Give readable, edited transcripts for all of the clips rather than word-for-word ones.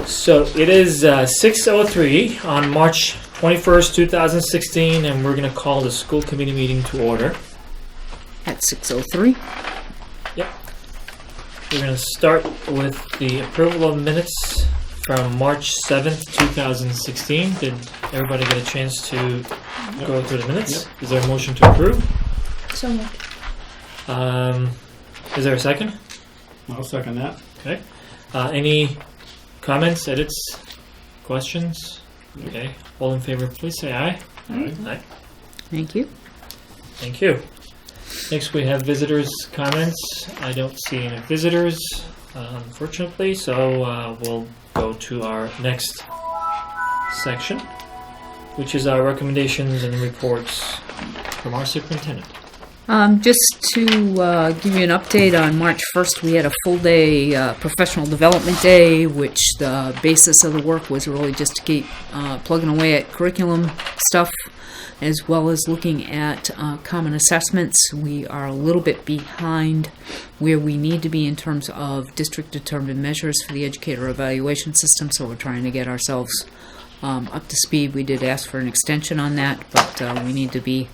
So it is 6:03 on March 21st, 2016, and we're going to call the school committee meeting to order. At 6:03. Yep. We're going to start with the approval of minutes from March 7th, 2016. Did everybody get a chance to go through the minutes? Yep. Is there a motion to approve? So moved. Is there a second? I'll second that. Okay. Any comments, edits, questions? Okay. All in favor, please say aye. Aye. Aye. Thank you. Thank you. Next, we have visitors' comments. I don't see any visitors, unfortunately, so we'll go to our next section, which is our recommendations and reports from our superintendent. Just to give you an update, on March 1st we had a full day professional development day, which the basis of the work was really just to keep plugging away at curriculum stuff, as well as looking at common assessments. We are a little bit behind where we need to be in terms of district determined measures for the educator evaluation system, so we're trying to get ourselves up to speed. We did ask for an extension on that, but we need to be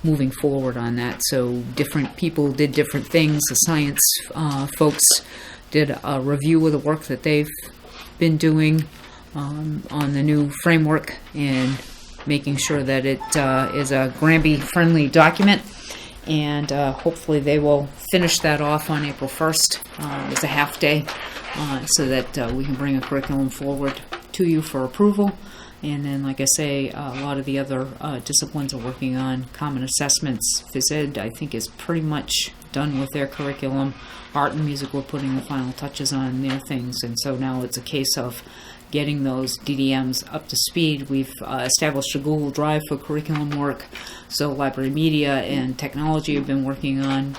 moving forward on that. So different people did different things. The science folks did a review of the work that they've been doing on the new framework and making sure that it is a Granby friendly document, and hopefully they will finish that off on April 1st. It's a half day so that we can bring a curriculum forward to you for approval. And then, like I say, a lot of the other disciplines are working on common assessments. Phys Ed, I think, is pretty much done with their curriculum. Art and music, we're putting the final touches on their things. And so now it's a case of getting those DDMs up to speed. We've established a Google Drive for curriculum work. So library media and technology have been working on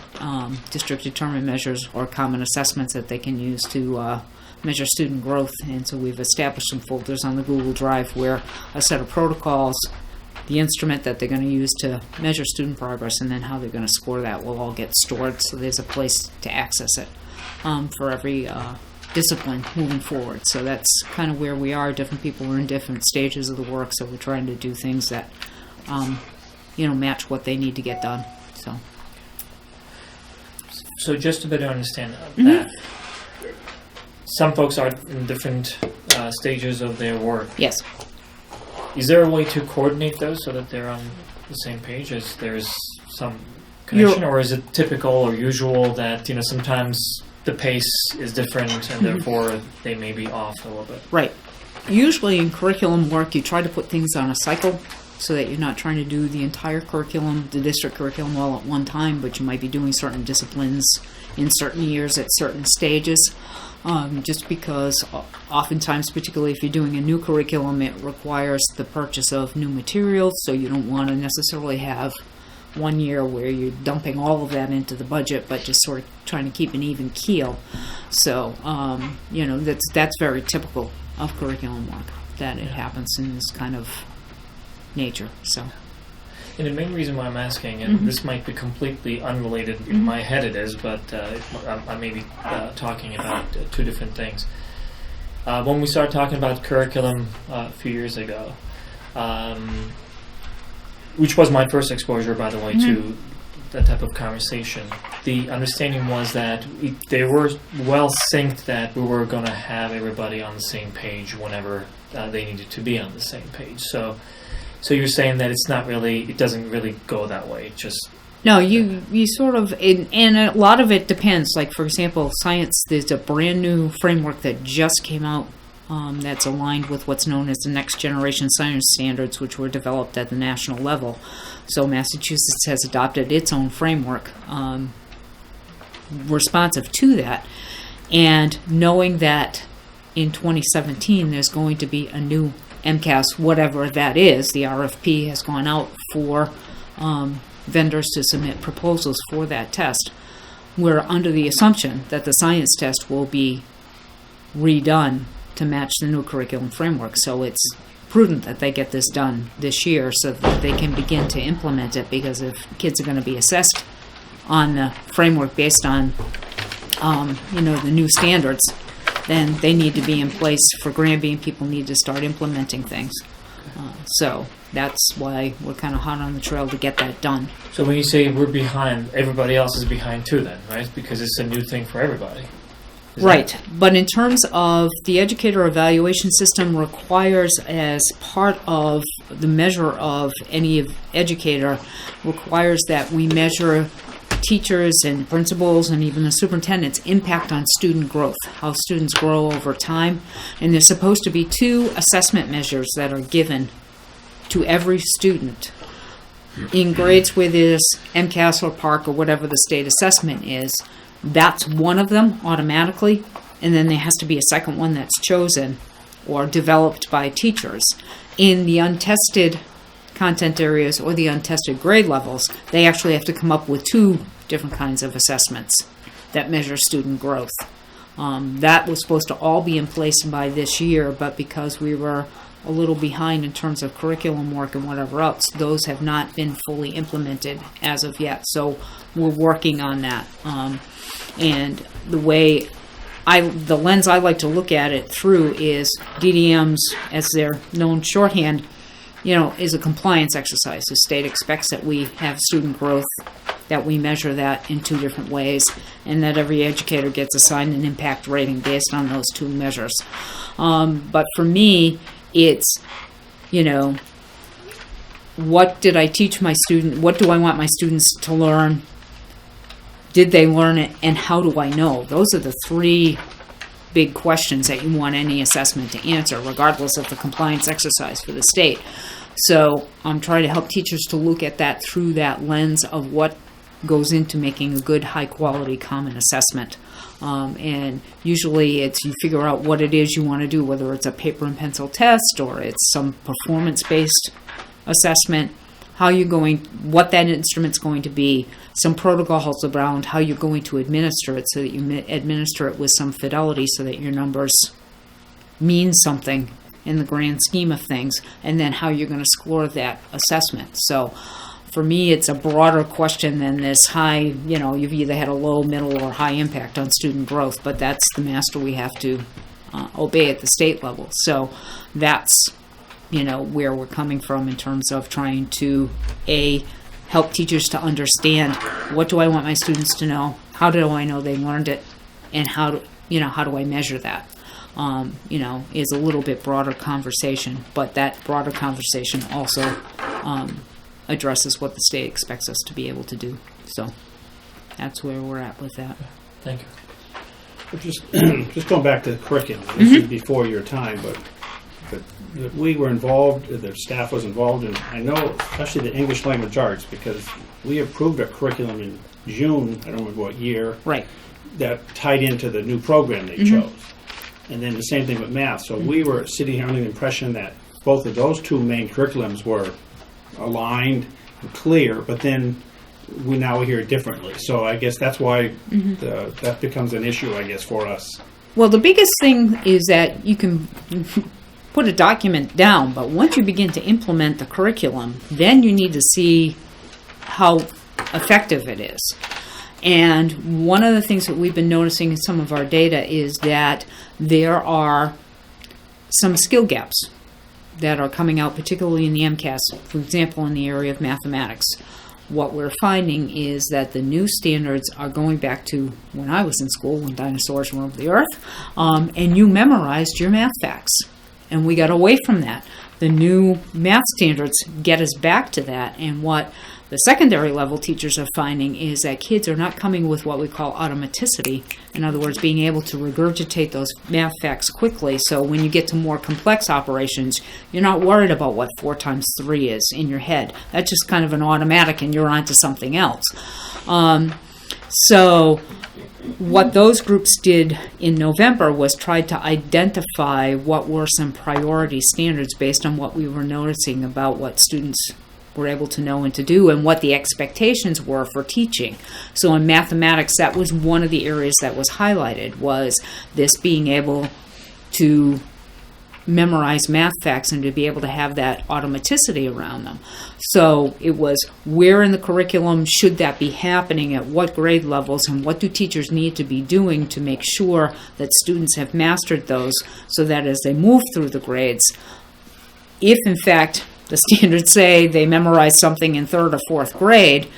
district determined measures or common assessments that they can use to measure student growth. And so we've established some folders on the Google Drive where a set of protocols, the instrument that they're going to use to measure student progress, and then how they're going to score that will all get stored. So there's a place to access it for every discipline moving forward. So that's kind of where we are. Different people are in different stages of the work, so we're trying to do things that match what they need to get done. So just to better understand that, some folks are in different stages of their work. Yes. Is there a way to coordinate those so that they're on the same page, as there's some connection, or is it typical or usual that sometimes the pace is different and therefore they may be off a little bit? Right. Usually in curriculum work, you try to put things on a cycle so that you're not trying to do the entire curriculum, the district curriculum, all at one time, but you might be doing certain disciplines in certain years at certain stages. Just because oftentimes, particularly if you're doing a new curriculum, it requires the purchase of new materials, so you don't want to necessarily have one year where you're dumping all of that into the budget, but just sort of trying to keep an even keel. So, that's very typical of curriculum work, that it happens in this kind of nature. So. And the main reason why I'm asking, and this might be completely unrelated, in my head it is, but I may be talking about two different things. When we started talking about curriculum a few years ago, which was my first exposure, by the way, to that type of conversation, the understanding was that they were well synced, that we were going to have everybody on the same page whenever they needed to be on the same page. So you're saying that it doesn't really go that way. It just no, you sort of, and a lot of it depends. Like, for example, science, there's a brand new framework that just came out that's aligned with what's known as the Next Generation Science Standards, which were developed at the national level. So Massachusetts has adopted its own framework responsive to that. And knowing that in 2017 there's going to be a new MCAS, whatever that is, the RFP has gone out for vendors to submit proposals for that test. We're under the assumption that the science test will be redone to match the new curriculum framework. So it's prudent that they get this done this year so that they can begin to implement it, because if kids are going to be assessed on the framework based on the new standards, then they need to be in place for Granby, and people need to start implementing things. So that's why we're kind of hot on the trail to get that done. So when you say we're behind, everybody else is behind too then, right? Because it's a new thing for everybody. Right, but in terms of the educator evaluation system requires, as part of the measure of any educator, requires that we measure teachers and principals and even the superintendent's impact on student growth, how students grow over time. And there's supposed to be 2 assessment measures that are given to every student in grades where there's MCAS or PARC or whatever the state assessment is. That's one of them automatically, and then there has to be a second one that's chosen or developed by teachers. In the untested content areas or the untested grade levels, they actually have to come up with 2 different kinds of assessments that measure student growth. That was supposed to all be in place by this year, but because we were a little behind in terms of curriculum work and whatever else, those have not been fully implemented as of yet. So we're working on that. And the lens I like to look at it through is DDMs, as they're known shorthand, is a compliance exercise. The state expects that we have student growth, that we measure that in 2 different ways, and that every educator gets assigned an impact rating based on those 2 measures. But for me, it's, what did I teach my student? What do I want my students to learn? Did they learn it? And how do I know? Those are the 3 big questions that you want any assessment to answer, regardless of the compliance exercise for the state. So I'm trying to help teachers to look at that through that lens of what goes into making a good, high-quality common assessment. And usually it's you figure out what it is you want to do, whether it's a paper and pencil test or it's some performance-based assessment, what that instrument's going to be, some protocols around how you're going to administer it so that you administer it with some fidelity so that your numbers mean something in the grand scheme of things, and then how you're going to score that assessment. So for me, it's a broader question than this high, you've either had a low, middle, or high impact on student growth, but that's the master we have to obey at the state level. So that's, where we're coming from in terms of trying to, help teachers to understand what do I want my students to know, how do I know they learned it, and how do I measure that? Is a little bit broader conversation, but that broader conversation also addresses what the state expects us to be able to do. So that's where we're at with that. Thank you. Just going back to the curriculum, this is before your time, but we were involved, the staff was involved, and I know especially the English language arts, because we approved a curriculum in June, I don't remember what year, right, that tied into the new program they chose. And then the same thing with math. So we were sitting here under the impression that both of those 2 main curriculums were aligned and clear, but then we now hear it differently. So I guess that's why that becomes an issue, I guess, for us. Well, the biggest thing is that you can put a document down, but once you begin to implement the curriculum, then you need to see how effective it is. And one of the things that we've been noticing in some of our data is that there are some skill gaps that are coming out, particularly in the MCAS, for example, in the area of mathematics. What we're finding is that the new standards are going back to when I was in school, when dinosaurs roamed the earth, and you memorized your math facts. And we got away from that. The new math standards get us back to that, and what the secondary level teachers are finding is that kids are not coming with what we call automaticity. In other words, being able to regurgitate those math facts quickly. So when you get to more complex operations, you're not worried about what 4 times 3 is in your head. That's just kind of an automatic and you're on to something else. So what those groups did in November was try to identify what were some priority standards based on what we were noticing about what students were able to know and to do and what the expectations were for teaching. So in mathematics, that was one of the areas that was highlighted, was this being able to memorize math facts and to be able to have that automaticity around them. So it was, where in the curriculum should that be happening, at what grade levels, and what do teachers need to be doing to make sure that students have mastered those, so that as they move through the grades, if in fact the standards say they memorize something in 3rd or 4th grade,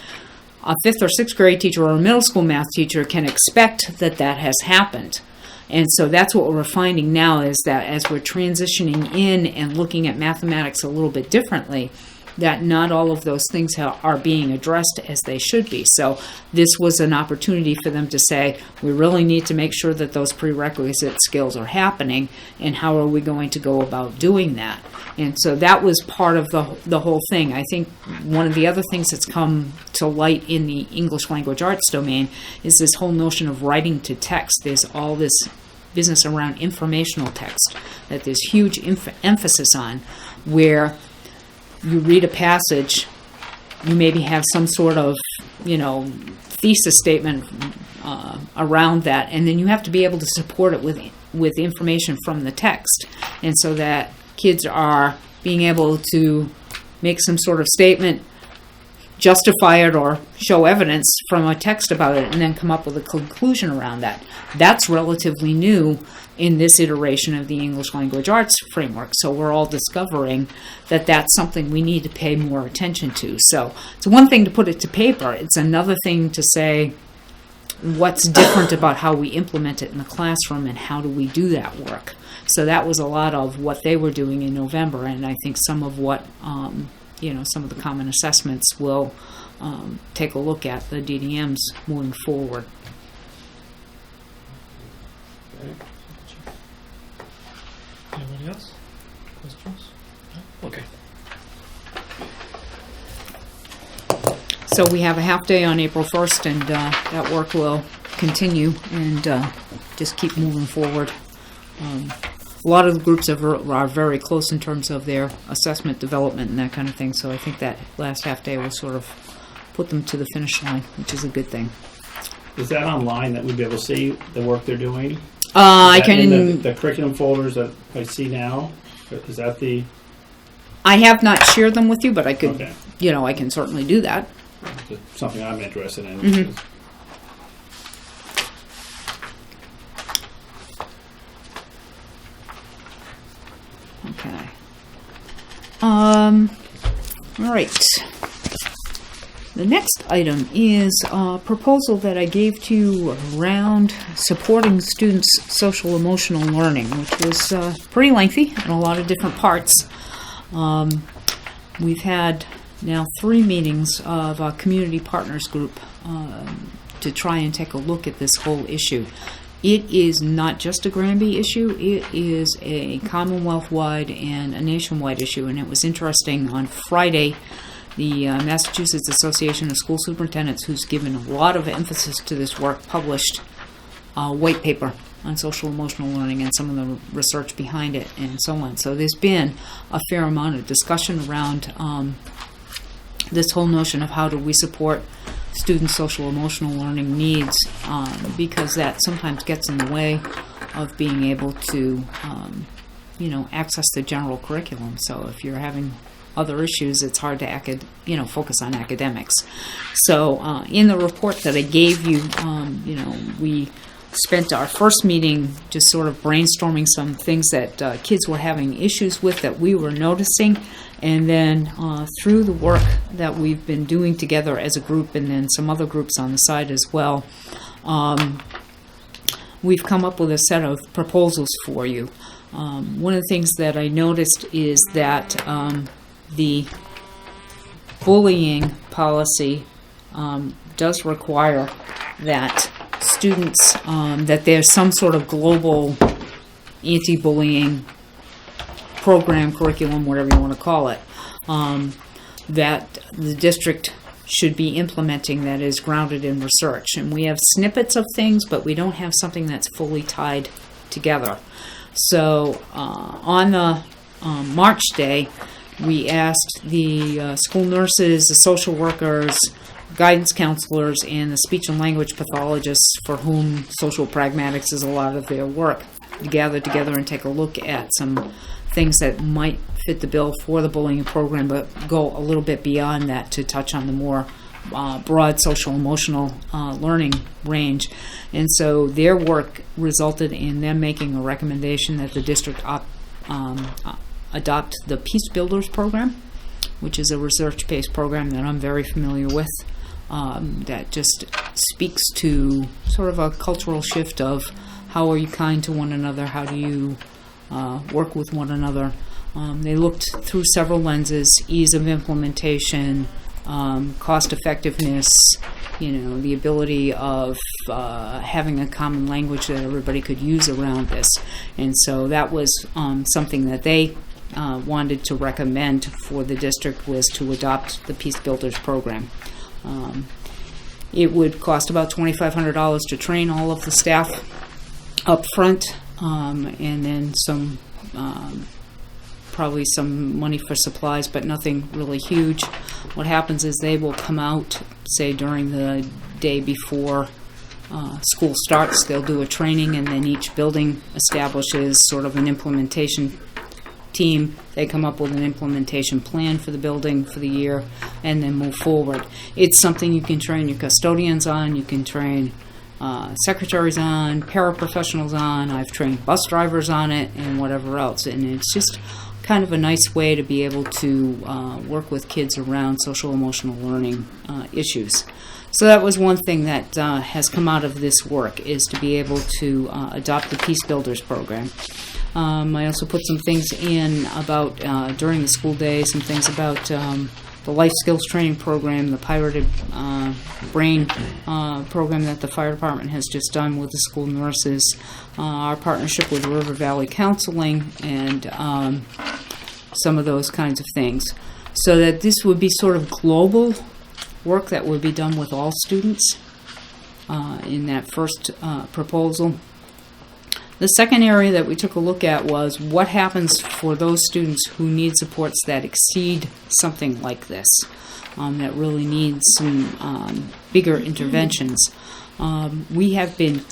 a 5th or 6th grade teacher or a middle school math teacher can expect that that has happened. And so that's what we're finding now, is that as we're transitioning in and looking at mathematics a little bit differently, that not all of those things are being addressed as they should be. So this was an opportunity for them to say, we really need to make sure that those prerequisite skills are happening, and how are we going to go about doing that? And so that was part of the whole thing. I think one of the other things that's come to light in the English language arts domain is this whole notion of writing to text. There's all this business around informational text that there's huge emphasis on, where you read a passage, you maybe have some sort of, thesis statement around that, and then you have to be able to support it with information from the text. And so that kids are being able to make some sort of statement, justify it, or show evidence from a text about it, and then come up with a conclusion around that. That's relatively new in this iteration of the English language arts framework. So we're all discovering that that's something we need to pay more attention to. So it's one thing to put it to paper. It's another thing to say, what's different about how we implement it in the classroom, and how do we do that work? So that was a lot of what they were doing in November, and I think some of what some of the common assessments will take a look at the DDMs moving forward. Anybody else? Questions? No? Okay. So we have a half day on April 1st, and that work will continue and just keep moving forward. A lot of the groups are very close in terms of their assessment development and that kind of thing, so I think that last half day will sort of put them to the finish line, which is a good thing. Is that online that we'd be able to see the work they're doing? I can. In the curriculum folders that I see now? Is that the... I have not shared them with you, but I could, Okay. I can certainly do that. It's something I'm interested in. Mm-hmm. Okay. All right. The next item is a proposal that I gave to you around supporting students' social emotional learning, which was pretty lengthy in a lot of different parts. We've had now 3 meetings of a community partners group to try and take a look at this whole issue. It is not just a Granby issue, it is a Commonwealth-wide and a nationwide issue, and it was interesting. On Friday, the Massachusetts Association of School Superintendents, who's given a lot of emphasis to this work, published a white paper on social emotional learning and some of the research behind it and so on. So there's been a fair amount of discussion around this whole notion of how do we support students' social emotional learning needs, because that sometimes gets in the way of being able to access the general curriculum. So if you're having other issues, it's hard to focus on academics. So in the report that I gave you, we spent our first meeting just sort of brainstorming some things that kids were having issues with that we were noticing, and then through the work that we've been doing together as a group, and then some other groups on the side as well, we've come up with a set of proposals for you. One of the things that I noticed is that the bullying policy does require that students, that there's some sort of global anti-bullying program, curriculum, whatever you want to call it, that the district should be implementing that is grounded in research. And we have snippets of things, but we don't have something that's fully tied together. So on the March day, we asked the school nurses, the social workers, guidance counselors, and the speech and language pathologists, for whom social pragmatics is a lot of their work, gather together and take a look at some things that might fit the bill for the bullying program, but go a little bit beyond that to touch on the more broad social emotional learning range. And so their work resulted in them making a recommendation that the district adopt the Peace Builders program, which is a research-based program that I'm very familiar with, that just speaks to sort of a cultural shift of how are you kind to one another, how do you work with one another. They looked through several lenses: ease of implementation, cost effectiveness, the ability of having a common language that everybody could use around this. And so that was something that they wanted to recommend for the district, was to adopt the Peace Builders program. It would cost about $2,500 to train all of the staff up front, and then some probably some money for supplies, but nothing really huge. What happens is they will come out, say during the day before school starts, they'll do a training, and then each building establishes sort of an implementation team. They come up with an implementation plan for the building for the year and then move forward. It's something you can train your custodians on, you can train secretaries on, paraprofessionals on. I've trained bus drivers on it and whatever else. And it's just kind of a nice way to be able to work with kids around social emotional learning issues. So that was one thing that has come out of this work, is to be able to adopt the Peace Builders program. I also put some things in about, during the school day, some things about the life skills training program, the pirated brain program that the fire department has just done with the school nurses, our partnership with River Valley Counseling, and some of those kinds of things. So that this would be sort of global work that would be done with all students in that first proposal. The second area that we took a look at was what happens for those students who need supports that exceed something like this, that really need some bigger interventions. We have been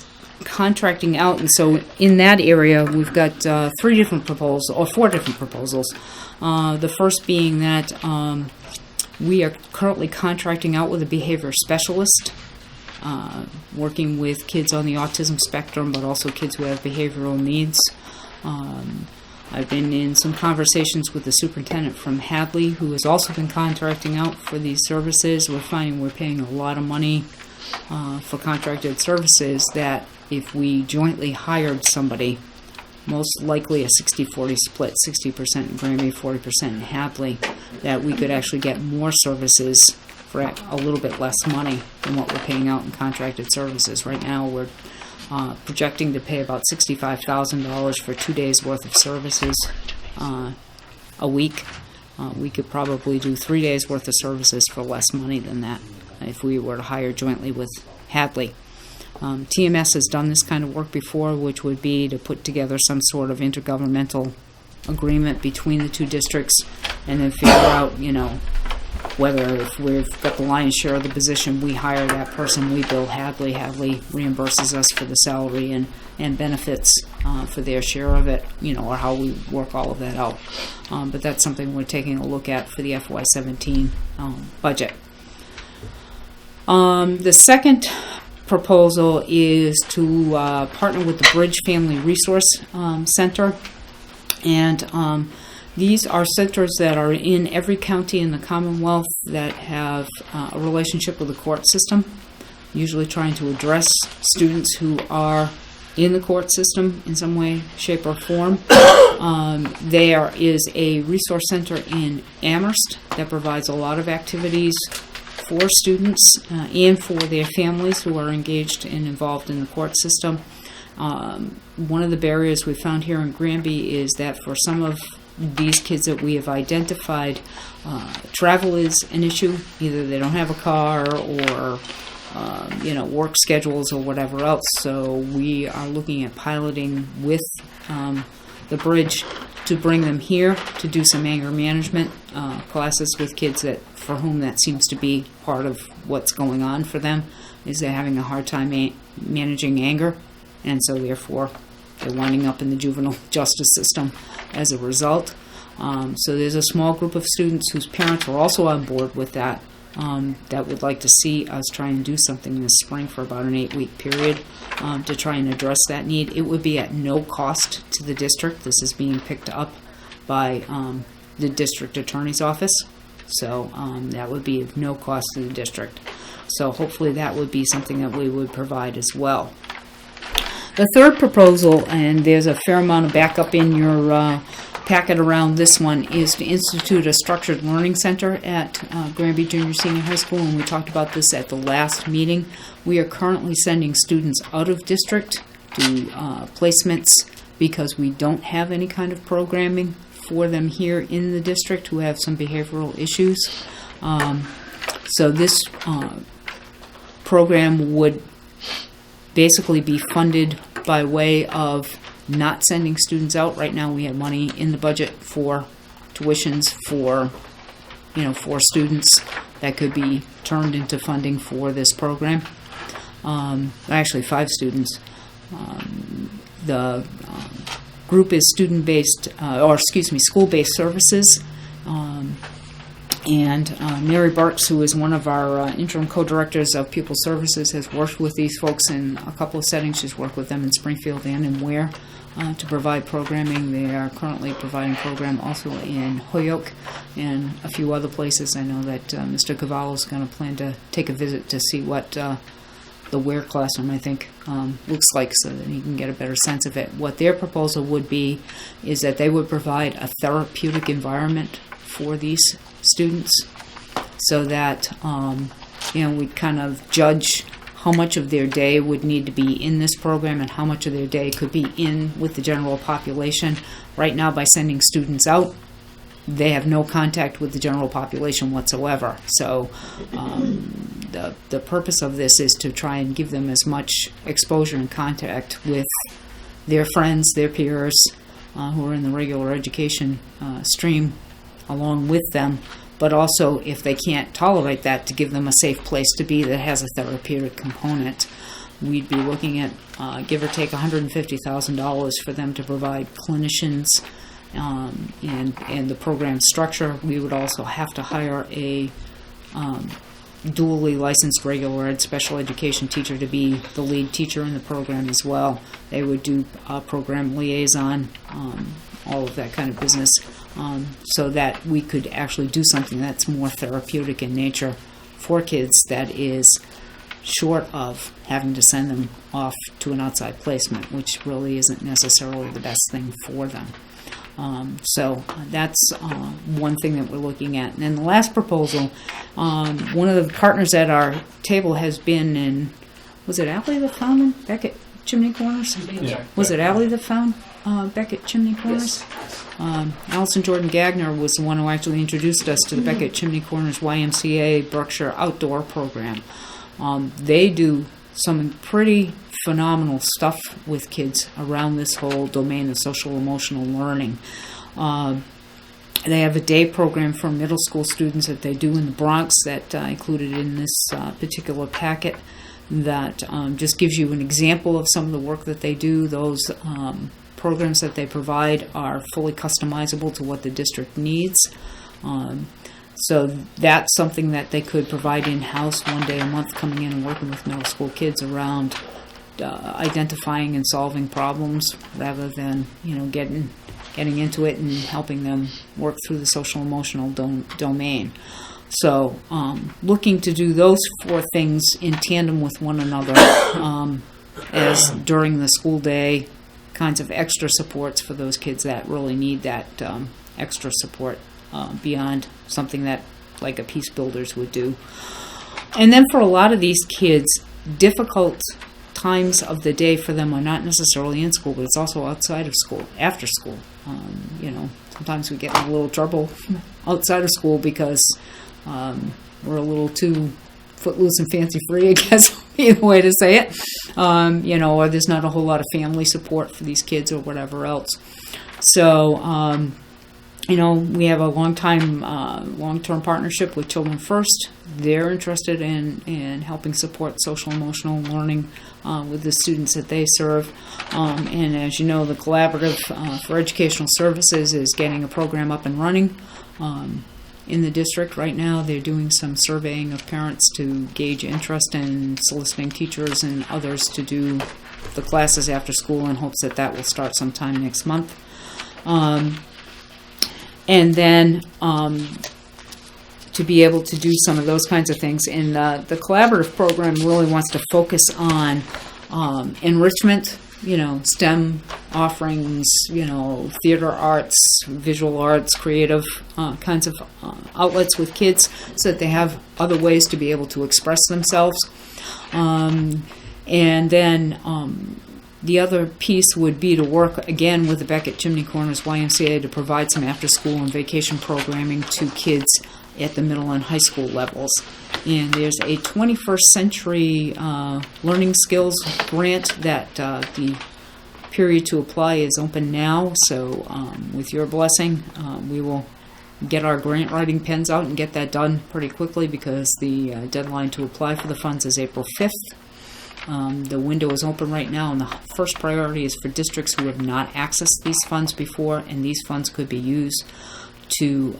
contracting out, and so in that area we've got 4 different proposals. The first being that we are currently contracting out with a behavior specialist, working with kids on the autism spectrum, but also kids who have behavioral needs. I've been in some conversations with the superintendent from Hadley, who has also been contracting out for these services. We're finding we're paying a lot of money for contracted services, that if we jointly hired somebody, most likely a 60-40 split, 60% in Granby, 40% in Hadley, that we could actually get more services for a little bit less money than what we're paying out in contracted services. Right now we're projecting to pay about $65,000 for 2 days worth of services a week. We could probably do 3 days worth of services for less money than that if we were to hire jointly with Hadley. TMS has done this kind of work before, which would be to put together some sort of intergovernmental agreement between the two districts and then figure out, whether if we've got the lion's share of the position, we hire that person, we bill Hadley, Hadley reimburses us for the salary and benefits for their share of it, or how we work all of that out. But that's something we're taking a look at for the FY17 budget. The second proposal is to partner with the Bridge Family Resource Center, and these are centers that are in every county in the Commonwealth that have a relationship with the court system, usually trying to address students who are in the court system in some way, shape, or form. There is a resource center in Amherst that provides a lot of activities for students and for their families who are engaged and involved in the court system. One of the barriers we found here in Granby is that for some of these kids that we have identified, travel is an issue. Either they don't have a car or work schedules or whatever else. So we are looking at piloting with the Bridge to bring them here to do some anger management classes with kids for whom that seems to be part of what's going on for them, is they're having a hard time managing anger, and so therefore they're winding up in the juvenile justice system as a result. So there's a small group of students whose parents are also on board with that, that would like to see us try and do something this spring for about an 8-week period to try and address that need. It would be at no cost to the district. This is being picked up by the district attorney's office, so that would be of no cost to the district. So hopefully that would be something that we would provide as well. The third proposal, and there's a fair amount of backup in your packet around this one, is to institute a structured learning center at Granby Junior Senior High School, and we talked about this at the last meeting. We are currently sending students out of district to placements because we don't have any kind of programming for them here in the district who have some behavioral issues. So this program would basically be funded by way of not sending students out. Right now we have money in the budget for tuitions for students that could be turned into funding for this program. Actually 5 students. The group is school-based services. And Mary Barks, who is one of our interim co-directors of pupil services, has worked with these folks in a couple of settings. She's worked with them in Springfield and in Ware to provide programming. They are currently providing program also in Holyoke and a few other places. I know that Mr. Cavallo is going to plan to take a visit to see what the Ware classroom, I think, looks like, so that he can get a better sense of it. What their proposal would be is that they would provide a therapeutic environment for these students, so that we kind of judge how much of their day would need to be in this program and how much of their day could be in with the general population. Right now, by sending students out, they have no contact with the general population whatsoever. So the purpose of this is to try and give them as much exposure and contact with their friends, their peers, who are in the regular education stream along with them, but also, if they can't tolerate that, to give them a safe place to be that has a therapeutic component. We'd be looking at, give or take, $150,000 for them to provide clinicians and the program structure. We would also have to hire a dually licensed regular ed special education teacher to be the lead teacher in the program as well. They would do program liaison, all of that kind of business, so that we could actually do something that's more therapeutic in nature for kids, that is short of having to send them off to an outside placement, which really isn't necessarily the best thing for them. So that's one thing that we're looking at. And then the last proposal, one of the partners at our table has been in, was it Allie that found them back at Chimney Corners? Yeah. Was it Allie that found Beckett Chimney Corners? Yes. Allison Jordan Gagner was the one who actually introduced us to the Beckett Chimney Corners YMCA Berkshire Outdoor Program. They do some pretty phenomenal stuff with kids around this whole domain of social emotional learning. They have a day program for middle school students that they do in the Bronx that included in this particular packet, that just gives you an example of some of the work that they do. Those programs that they provide are fully customizable to what the district needs. So that's something that they could provide in-house, one day a month, coming in and working with middle school kids around identifying and solving problems, rather than getting into it and helping them work through the social emotional domain. So looking to do those 4 things in tandem with one another as during the school day kinds of extra supports for those kids that really need that extra support beyond something that like a Peace Builders would do. And then for a lot of these kids, difficult times of the day for them are not necessarily in school, but it's also outside of school, after school. Sometimes we get in a little trouble outside of school because we're a little too footloose and fancy-free, I guess would be the way to say it. Or there's not a whole lot of family support for these kids or whatever else. So We have a long-term partnership with Children First. They're interested in helping support social emotional learning with the students that they serve. And as you know, the Collaborative for Educational Services is getting a program up and running in the district right now. They're doing some surveying of parents to gauge interest in soliciting teachers and others to do the classes after school in hopes that will start sometime next month. And then to be able to do some of those kinds of things. And the collaborative program really wants to focus on enrichment, STEM offerings, theater arts, visual arts, creative kinds of outlets with kids so that they have other ways to be able to express themselves. And then the other piece would be to work again with the Beckett Chimney Corners YMCA to provide some after-school and vacation programming to kids at the middle and high school levels. And there's a 21st Century Learning Skills grant that the period to apply is open now. So with your blessing, we will get our grant writing pens out and get that done pretty quickly because the deadline to apply for the funds is April 5th. The window is open right now, and the first priority is for districts who have not accessed these funds before, and these funds could be used to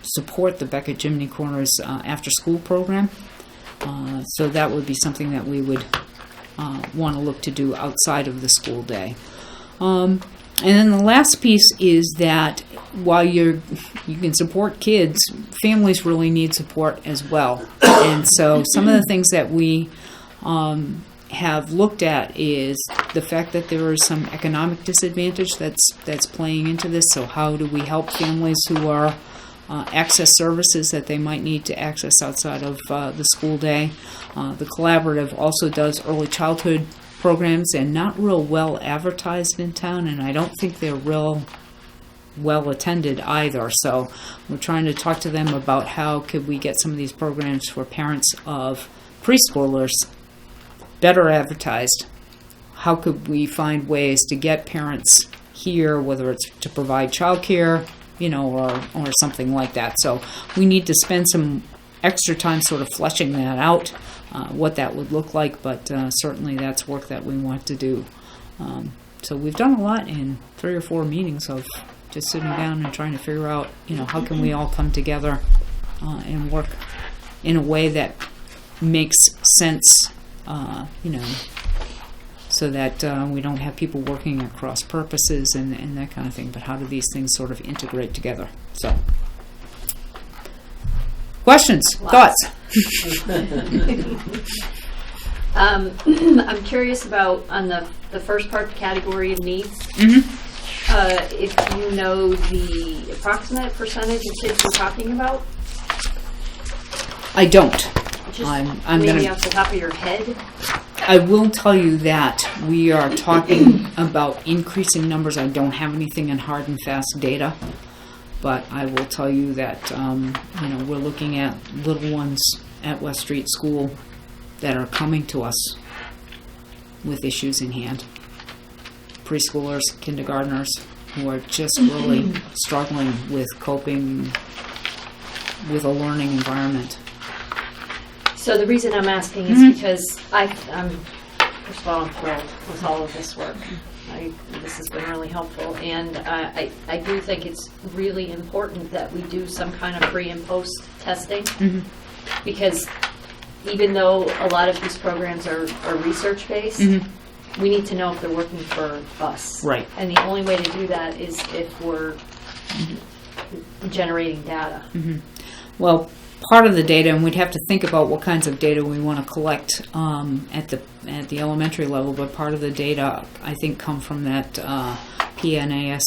support the Beckett Chimney Corners after-school program. So that would be something that we would want to look to do outside of the school day. And then the last piece is that while you can support kids, families really need support as well. And so some of the things that we have looked at is the fact that there is some economic disadvantage that's playing into this. So how do we help families who are access services that they might need to access outside of the school day? The Collaborative also does early childhood programs and not real well advertised in town, and I don't think they're real well attended either. So we're trying to talk to them about how could we get some of these programs for parents of preschoolers better advertised. How could we find ways to get parents here, whether it's to provide childcare, or something like that. So we need to spend some extra time sort of fleshing that out, what that would look like, but certainly that's work that we want to do. So we've done a lot in 3 or 4 meetings of just sitting down and trying to figure out, how can we all come together and work in a way that makes sense, so that we don't have people working at cross purposes and that kind of thing. But how do these things sort of integrate together? So, questions, thoughts? I'm curious about on the first part, category of needs. If you know the approximate percentage of kids we're talking about. I don't. Just I'm maybe gonna, off the top of your head. I will tell you that we are talking about increasing numbers. I don't have anything in hard and fast data, but I will tell you that we're looking at little ones at West Street School that are coming to us with issues in hand. Preschoolers, kindergartners who are just really struggling with coping with a learning environment. So the reason I'm asking is because I'm first of all, I'm thrilled with all of this work. This has been really helpful, and I do think it's really important that we do some kind of pre and post testing, because even though a lot of these programs are research based, we need to know if they're working for us. Right. And the only way to do that is if we're generating data. Well, part of the data, and we'd have to think about what kinds of data we want to collect at the elementary level, but part of the data, I think, come from that PNAS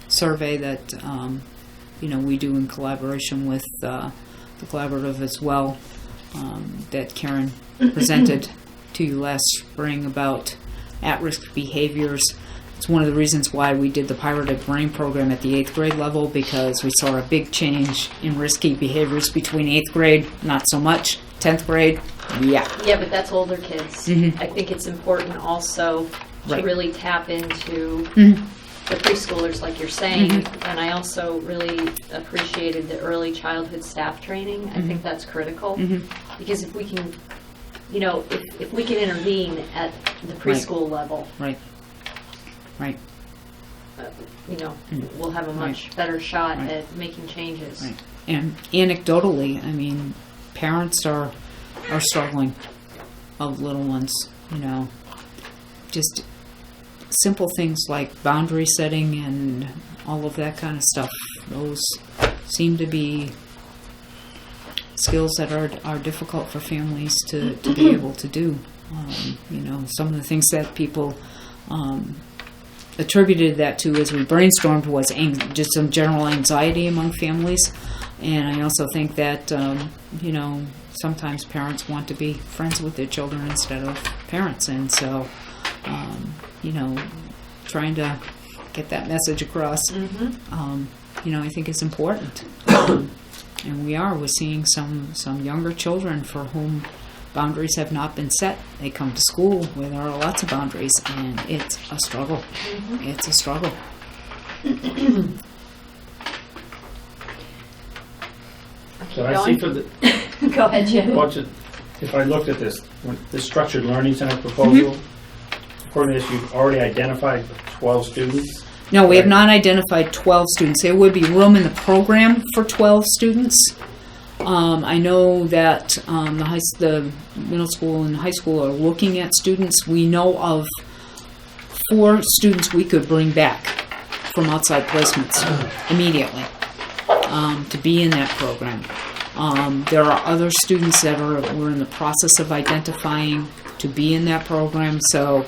survey that we do in collaboration with the Collaborative as well, that Karen presented to you last spring about at-risk behaviors. It's one of the reasons why we did the Pirated Brain program at the 8th grade level, because we saw a big change in risky behaviors between 8th grade, not so much. 10th grade, yeah. Yeah, but that's older kids. I think it's important also to Right. really tap into the preschoolers, like you're saying, and I also really appreciated the early childhood staff training. I think that's critical, because if we can, you know, if we can intervene at the preschool level, Right. you know, we'll have a much better shot at making changes. Right. And anecdotally, I mean, parents are struggling of little ones, you know, just simple things like boundary setting and all of that kind of stuff. Those seem to be skills that are difficult for families to be able to do. You know, some of the things that people attributed that to as we brainstormed was just some general anxiety among families. And I also think that, you know, sometimes parents want to be friends with their children instead of parents. And so, you know, trying to get that message across, you know, I think is important. And we're seeing some younger children for whom boundaries have not been set. They come to school where there are lots of boundaries, and it's a struggle. It's a struggle. So I see for the Go ahead, Jim. budget, if I looked at this structured learning center proposal, according to this, you've already identified 12 students. No, we have not identified 12 students. There would be room in the program for 12 students. I know that the middle school and high school are looking at students. We know of 4 students we could bring back from outside placements immediately to be in that program. There are other students that we're in the process of identifying to be in that program. So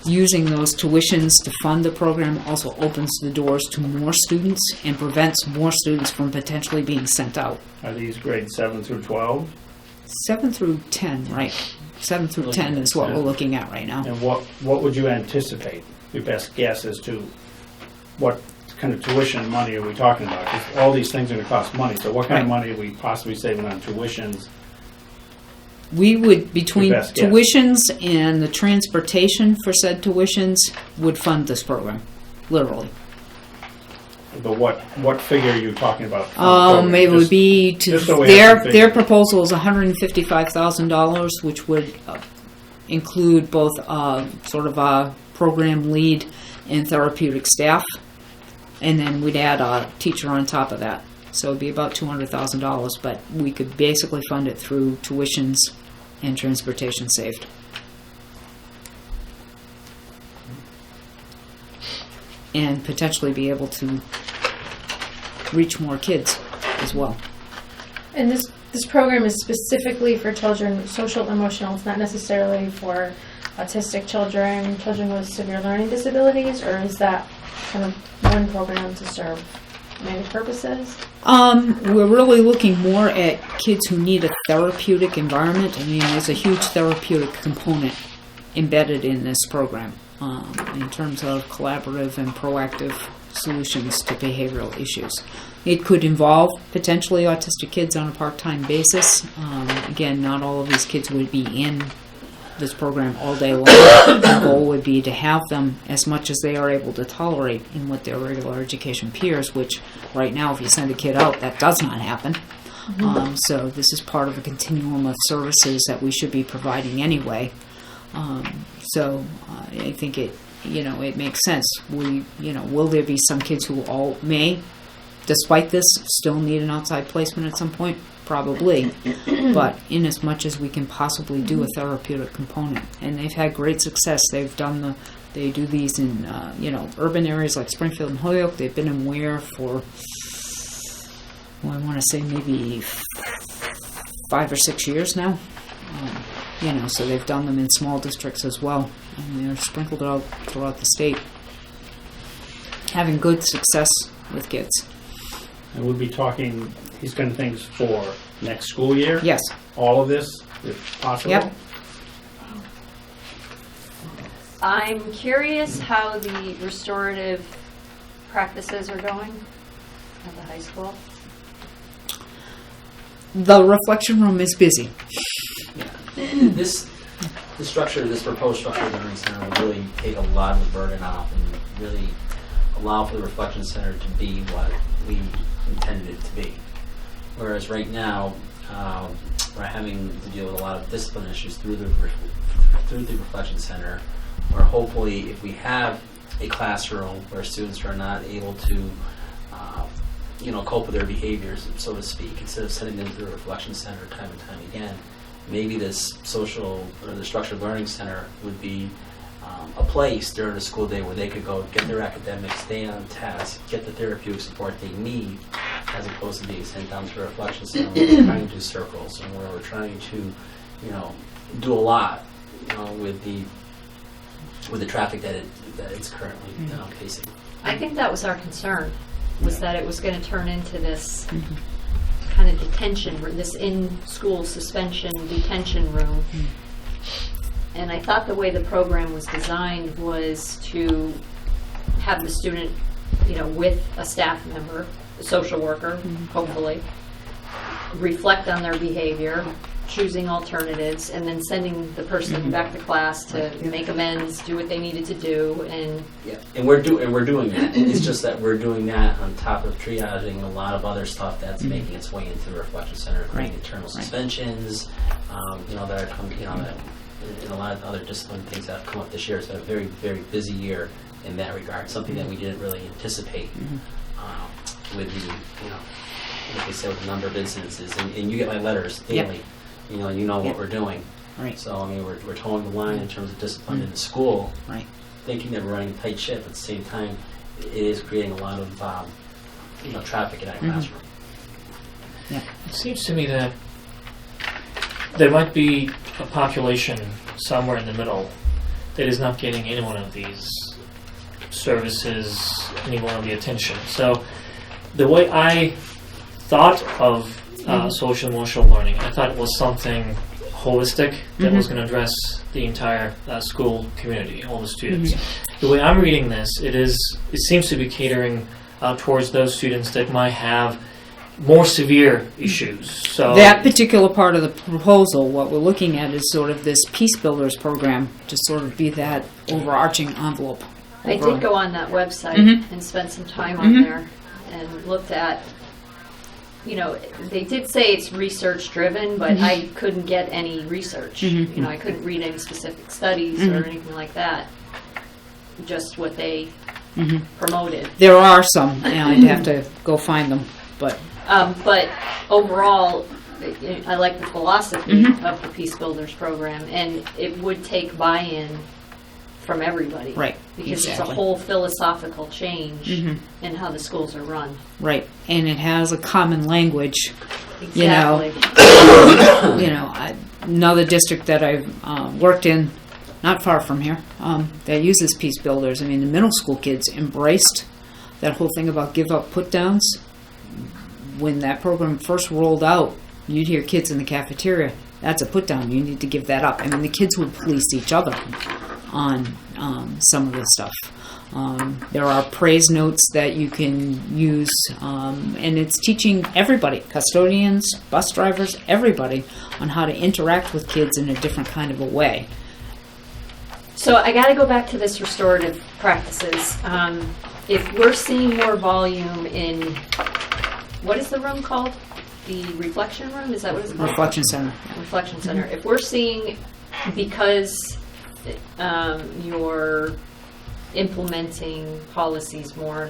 using those tuitions to fund the program also opens the doors to more students and prevents more students from potentially being sent out. Are these grades 7 through 12? 7 through 10, right. 7 through 10 is what we're looking at right now. And what would you anticipate, your best guess as to what kind of tuition money are we talking about? 'Cause all these things are going to cost money, so what kind of money are we possibly saving on tuitions? We would, between Your best guess. tuitions and the transportation for said tuitions, would fund this program, literally. But what figure are you talking about? It would be just so we have some their figures. proposal is $155,000, which would include both sort of a program lead and therapeutic staff, and then we'd add a teacher on top of that. So it'd be about $200,000, but we could basically fund it through tuitions and transportation saved. And potentially be able to reach more kids as well. And this program is specifically for children, social, emotional. It's not necessarily for autistic children, children with severe learning disabilities, or is that kind of one program to serve many purposes? We're really looking more at kids who need a therapeutic environment. I mean, there's a huge therapeutic component embedded in this program in terms of collaborative and proactive solutions to behavioral issues. It could involve potentially autistic kids on a part-time basis. Again, not all of these kids would be in this program all day long. The goal would be to have them as much as they are able to tolerate in with their regular education peers, which right now if you send a kid out, that does not happen. So this is part of a continuum of services that we should be providing anyway. So I think it makes sense. Will there be some kids who may, despite this, still need an outside placement at some point? Probably, but in as much as we can possibly do a therapeutic component, and they've had great success. They do these in urban areas like Springfield and Holyoke. They've been in Ware for I want to say maybe 5 or 6 years now. So they've done them in small districts as well, and they're sprinkled out throughout the state, having good success with kids. And we'll be talking these kind of things for next school year? Yes. All of this, if possible? Yep. I'm curious how the restorative practices are going at the high school. The reflection room is busy. The proposed structure of the learning center will really take a lot of the burden off and really allow for the Reflection Center to be what we intended it to be. Whereas right now, we're having to deal with a lot of discipline issues through the Reflection Center, where hopefully if we have a classroom where students are not able to cope with their behaviors, so to speak, instead of sending them to the Reflection Center time and time again, maybe this social or the structured learning center would be a place during the school day where they could go get their academics, stay on task, get the therapeutic support they need, as opposed to being sent down to the Reflection Center where we're trying to do circles and where we're trying to, do a lot, with the traffic that it's currently facing. I think that was our concern, was that it was going to turn into this kind of detention, this in-school suspension detention room. And I thought the way the program was designed was to have the student, with a staff member, a social worker, hopefully, reflect on their behavior, choosing alternatives, and then sending the person back to class to make amends, do what they needed to do, and and we're doing that. It's just that we're doing that on top of triaging a lot of other stuff that's making its way into the Reflection Center, including internal suspensions, that are coming, and a lot of other discipline things that have come up this year. It's been a very, very busy year in that regard. Something that we didn't really anticipate with the, like I said, with the number of incidences, and you get my letters daily. What we're doing. Right. So, we're towing the line in terms of discipline in the school, Right. thinking that we're running a tight ship. At the same time, it is creating a lot of, traffic in that classroom. Yeah. It seems to me that there might be a population somewhere in the middle that is not getting any one of these services, any one of the attention. So the way I thought of social emotional learning, I thought it was something holistic that was going to address the entire school community, all the students. The way I'm reading this, it seems to be catering towards those students that might have more severe issues. So That particular part of the proposal, what we're looking at is sort of this Peace Builders program to sort of be that overarching envelope. I did go on that website and spend some time on there and looked at, they did say it's research driven, but I couldn't get any research. I couldn't read any specific studies or anything like that. Just what they promoted. There are some, and I'd have to go find them, but But overall, I like the philosophy of the Peace Builders program, and it would take buy-in from everybody. Right, Because exactly. it's a whole philosophical change in how the schools are run. right, and it has a common language. Exactly. Another district that I've worked in, not far from here, that uses Peace Builders. I mean, the middle school kids embraced that whole thing about give up put downs. When that program first rolled out, you'd hear kids in the cafeteria, that's a put down, you need to give that up. I mean, the kids would police each other on some of this stuff. There are praise notes that you can use, and it's teaching everybody, custodians, bus drivers, everybody, on how to interact with kids in a different kind of a way. So I got to go back to this restorative practices. If we're seeing more volume in, what is the room called? The reflection room? Is that what it's called? Reflection Center. Reflection Center. If we're seeing, because you're implementing policies more,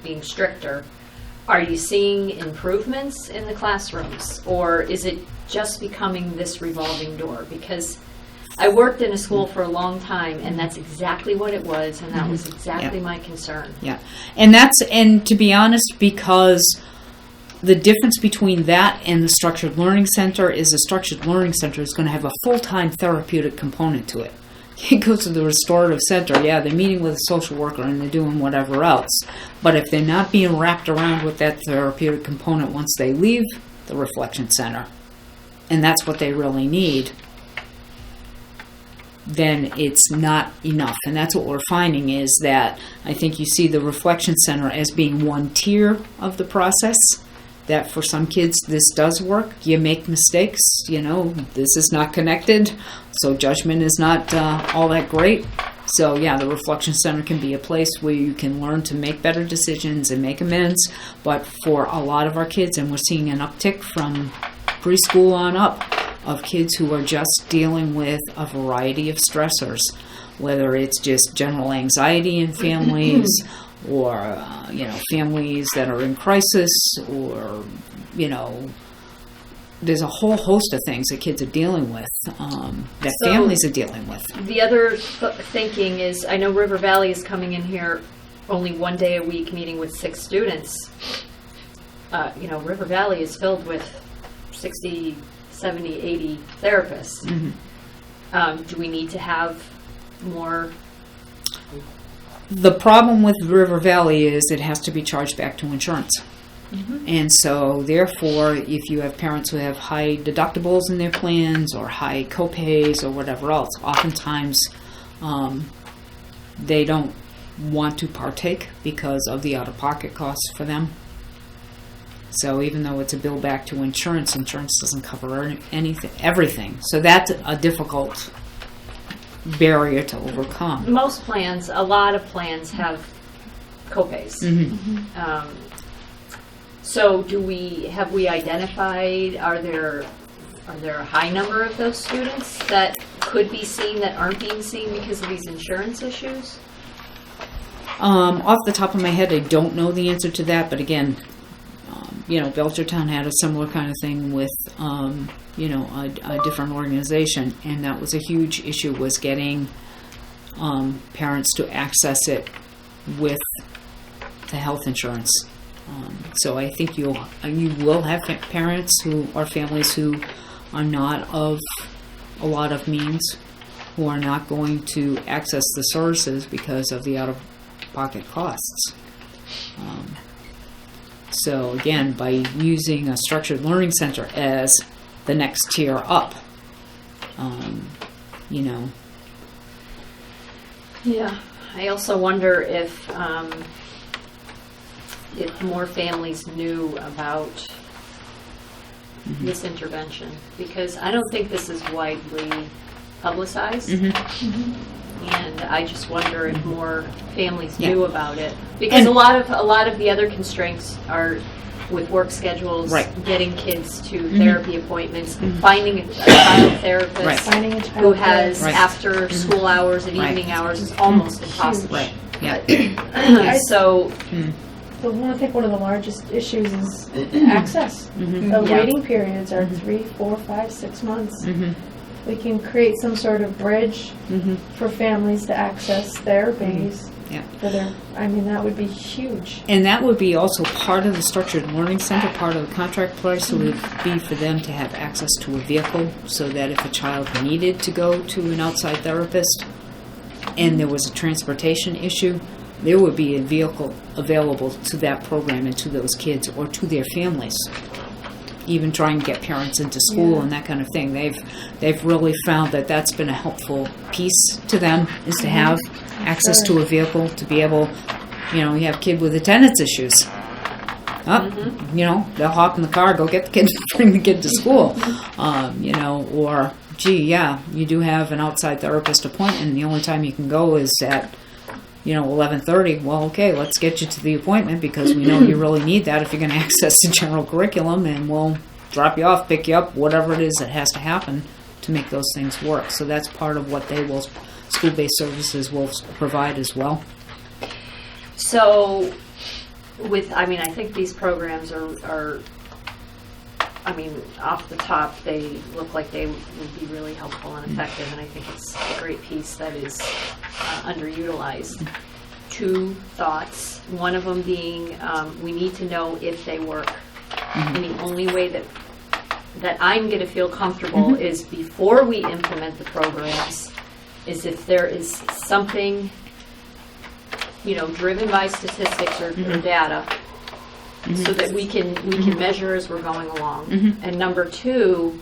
being stricter, are you seeing improvements in the classrooms? Or is it just becoming this revolving door? Because I worked in a school for a long time, and that's exactly what it was, and that was exactly my concern. Yeah, and to be honest, because the difference between that and the structured learning center is the structured learning center is going to have a full-time therapeutic component to it. You go to the restorative center, yeah, they're meeting with a social worker and they're doing whatever else. But if they're not being wrapped around with that therapeutic component once they leave the reflection center, and that's what they really need, then it's not enough. And that's what we're finding is that I think you see the reflection center as being one tier of the process, that for some kids this does work. You make mistakes, this is not connected, so judgment is not all that great. So yeah, the Reflection Center can be a place where you can learn to make better decisions and make amends. But for a lot of our kids, and we're seeing an uptick from preschool on up, of kids who are just dealing with a variety of stressors, whether it's just general anxiety in families, or families that are in crisis, or there's a whole host of things that kids are dealing with, that So- families are dealing with. The other thinking is, I know River Valley is coming in here only one day a week, meeting with 6 students. River Valley is filled with 60, 70, 80 therapists. Do we need to have more? The problem with River Valley is it has to be charged back to insurance. And so, therefore, if you have parents who have high deductibles in their plans or high copays or whatever else, oftentimes they don't want to partake because of the out-of-pocket costs for them. So even though it's a bill back to insurance, insurance doesn't cover everything. So that's a difficult barrier to overcome. Most plans, a lot of plans have copays. So have we identified, are there a high number of those students that could be seen that aren't being seen because of these insurance issues? Off the top of my head, I don't know the answer to that, but again, Belchertown had a similar kind of thing with, a different organization, and that was a huge issue, was getting parents to access it with the health insurance. So I think you will have parents who are families who are not of a lot of means, who are not going to access the services because of the out-of-pocket costs. So again, by using a structured learning center as the next tier up, Yeah. I also wonder if more families knew about this intervention, because I don't think this is widely publicized. And I just wonder if more families knew about it, because a lot of the other constraints are with work schedules, getting kids to therapy appointments, finding a child therapist Finding a child who has Right. after school hours and evening hours is almost impossible. Yeah. So But I think one of the largest issues is access. The Yeah. waiting periods are 3, 4, 5, 6 months. We can create some sort of bridge for families to access therapies. Yeah. That would be huge. And that would be also part of the structured learning center, part of the contract price would be for them to have access to a vehicle, so that if a child needed to go to an outside therapist and there was a transportation issue, there would be a vehicle available to that program and to those kids or to their families. Even trying to get parents into school and that kind of thing. They've really found that that's been a helpful piece to them, is to have access to a vehicle, to be able, you have a kid with attendance issues. They'll hop in the car, go get the kid, bring the kid to school. Or, you do have an outside therapist appointment, and the only time you can go is at 11:30. Well, okay, let's get you to the appointment, because we know you really need that if you're going to access the general curriculum, and we'll drop you off, pick you up, whatever it is that has to happen to make those things work. So that's part of what school-based services will provide as well. So, I think these programs are off the top, they look like they would be really helpful and effective, and I think it's a great piece that is underutilized. 2 thoughts. One of them being, we need to know if they work. And the only way that I'm going to feel comfortable is before we implement the programs, is if there is something, driven by statistics or data, so that we can measure as we're going along. And number 2,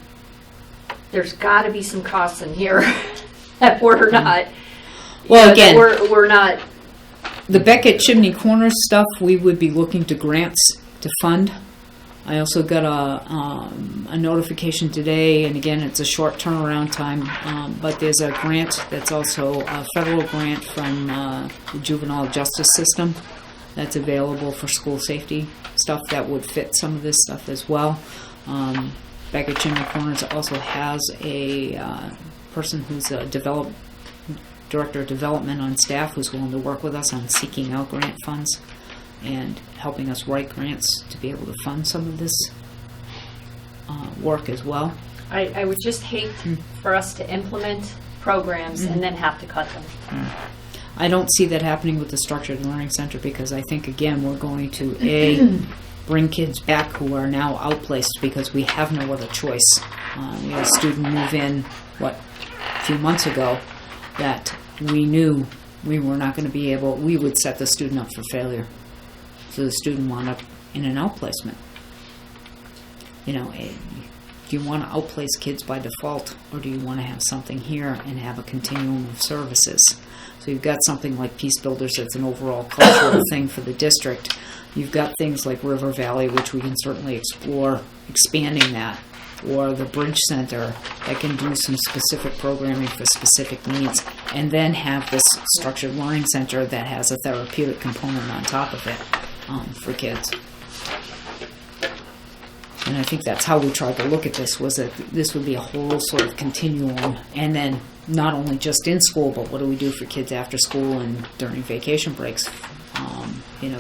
there's got to be some costs in here that we're not. Well, again, we're not. The Beckett Chimney Corners stuff, we would be looking to grants to fund. I also got a notification today, and again, it's a short turnaround time, but there's a grant that's also a federal grant from the juvenile justice system that's available for school safety stuff that would fit some of this stuff as well. Back at Chimney Corners also has a person who's a director of development on staff who's willing to work with us on seeking out grant funds and helping us write grants to be able to fund some of this work as well. I would just hate for us to implement programs and then have to cut them. I don't see that happening with the Structured Learning Center because I think, again, we're going to, bring kids back who are now outplaced because we have no other choice. We had a student move in, a few months ago that we knew we were not going to be able, we would set the student up for failure. So the student wound up in an outplacement. Do you want to outplace kids by default, or do you want to have something here and have a continuum of services? So you've got something like Peace Builders that's an overall cultural thing for the district. You've got things like River Valley, which we can certainly explore expanding that, or the Bridge Center that can do some specific programming for specific needs, and then have this Structured Learning Center that has a therapeutic component on top of it for kids. And I think that's how we tried to look at this, was that this would be a whole sort of continuum, and then not only just in school, but what do we do for kids after school and during vacation breaks?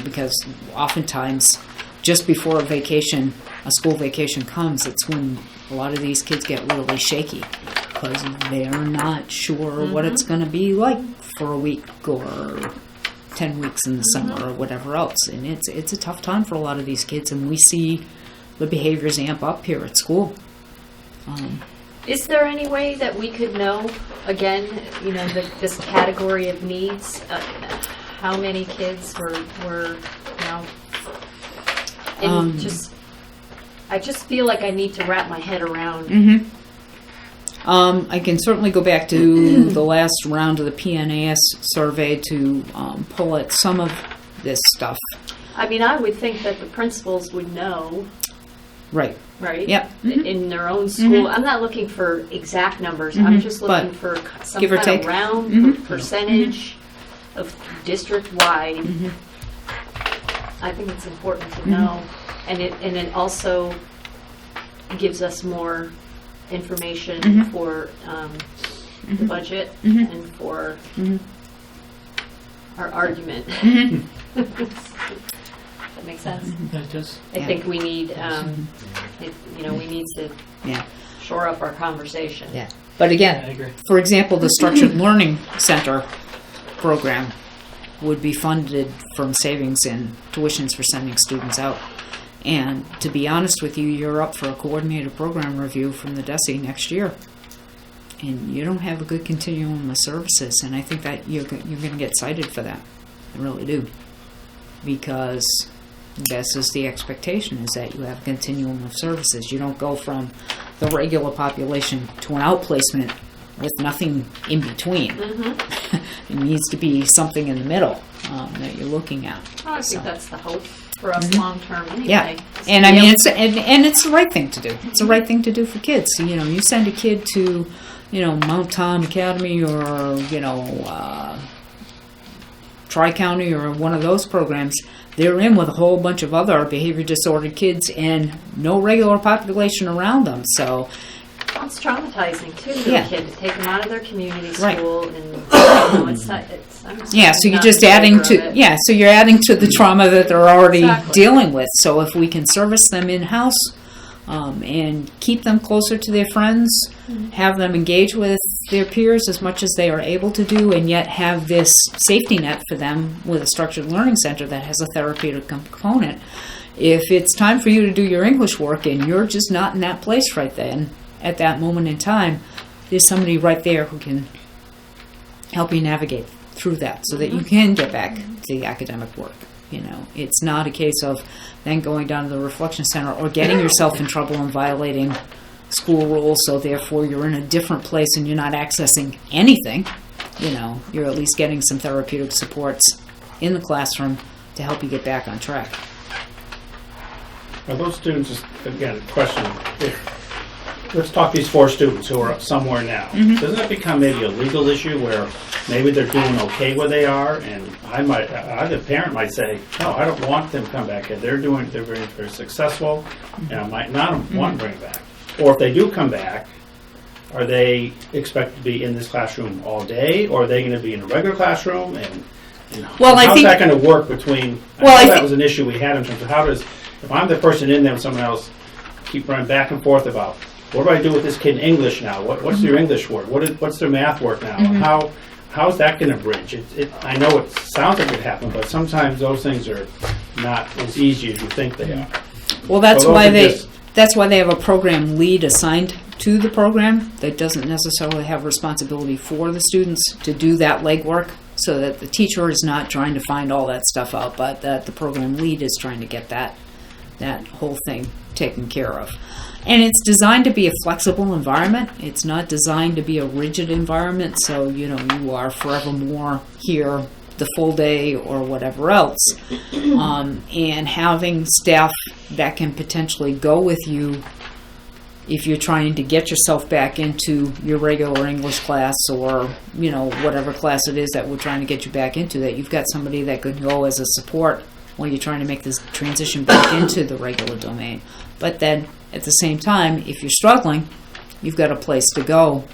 Because oftentimes, just before a school vacation comes, it's when a lot of these kids get really shaky because they're not sure what it's going to be like for a week or 10 weeks in the summer or whatever else. And it's a tough time for a lot of these kids, and we see the behaviors amp up here at school. Is there any way that we could know, again, this category of needs, how many kids were I just feel like I need to wrap my head around. I can certainly go back to the last round of the PNAS survey to pull at some of this stuff. I mean, I would think that the principals would know. Right. Yep. In their own school. I'm not looking for exact numbers. I'm just looking for some give or kind take. of round percentage of district-wide. I think it's important to know. And it also gives us more information for the budget and for our argument. That makes sense. That does. I think we need, we need to shore up our conversation. Yeah. But again, I agree. for example, the Structured Learning Center program would be funded from savings in tuitions for sending students out. And to be honest with you, you're up for a coordinated program review from the DESE next year. And you don't have a good continuum of services, and I think that you're going to get cited for that. I really do. Because this is the expectation, is that you have a continuum of services. You don't go from the regular population to an outplacement with nothing in between. It needs to be something in the middle that you're looking at. Well, I think that's the hope for us long term anyway. Yeah, and I mean it's the right thing to do. It's the right thing to do for kids. You send a kid to, Mount Tom Academy or Tri-County or one of those programs. They're in with a whole bunch of other behavior disordered kids and no regular population around them. So it's traumatizing too to Yeah. a kid to take them out of their community Right. school and it's not. so you're just adding to so you're adding to the trauma that they're already Exactly. dealing with. So if we can service them in house and keep them closer to their friends, have them engage with their peers as much as they are able to do, and yet have this safety net for them with a structured learning center that has a therapeutic component. If it's time for you to do your English work and you're just not in that place right then, at that moment in time, there's somebody right there who can help you navigate through that so that you can get back to the academic work. It's not a case of then going down to the reflection center or getting yourself in trouble and violating school rules, so therefore you're in a different place and you're not accessing anything. You're at least getting some therapeutic supports in the classroom to help you get back on track. Are those students, just, again, question, let's talk these 4 students who are up somewhere now. Doesn't it become maybe a legal issue where maybe they're doing okay where they are, and I, the parent might say, no, I don't want them to come back here. They're very, very successful, and I might not want to bring them back. Or if they do come back, are they expected to be in this classroom all day, or are they going to be in a regular classroom? And Well, I how's think- that going to work between? Well, I I know that thi- was an issue we had in terms of how does, if I'm the person in there and someone else keep running back and forth about what do I do with this kid in English now? What's their English work? What's their math work now? How's that going to bridge? I know it sounds like it happened, but sometimes those things are not as easy as you think they are. Well, that's So those why are they just- that's why they have a program lead assigned to the program that doesn't necessarily have responsibility for the students to do that legwork, so that the teacher is not trying to find all that stuff out, but that the program lead is trying to get that whole thing taken care of. And it's designed to be a flexible environment. It's not designed to be a rigid environment, so you are forevermore here the full day or whatever else. And having staff that can potentially go with you if you're trying to get yourself back into your regular English class, or whatever class it is that we're trying to get you back into, that you've got somebody that could go as a support when you're trying to make this transition back into the regular domain. But then at the same time, if you're struggling, you've got a place to go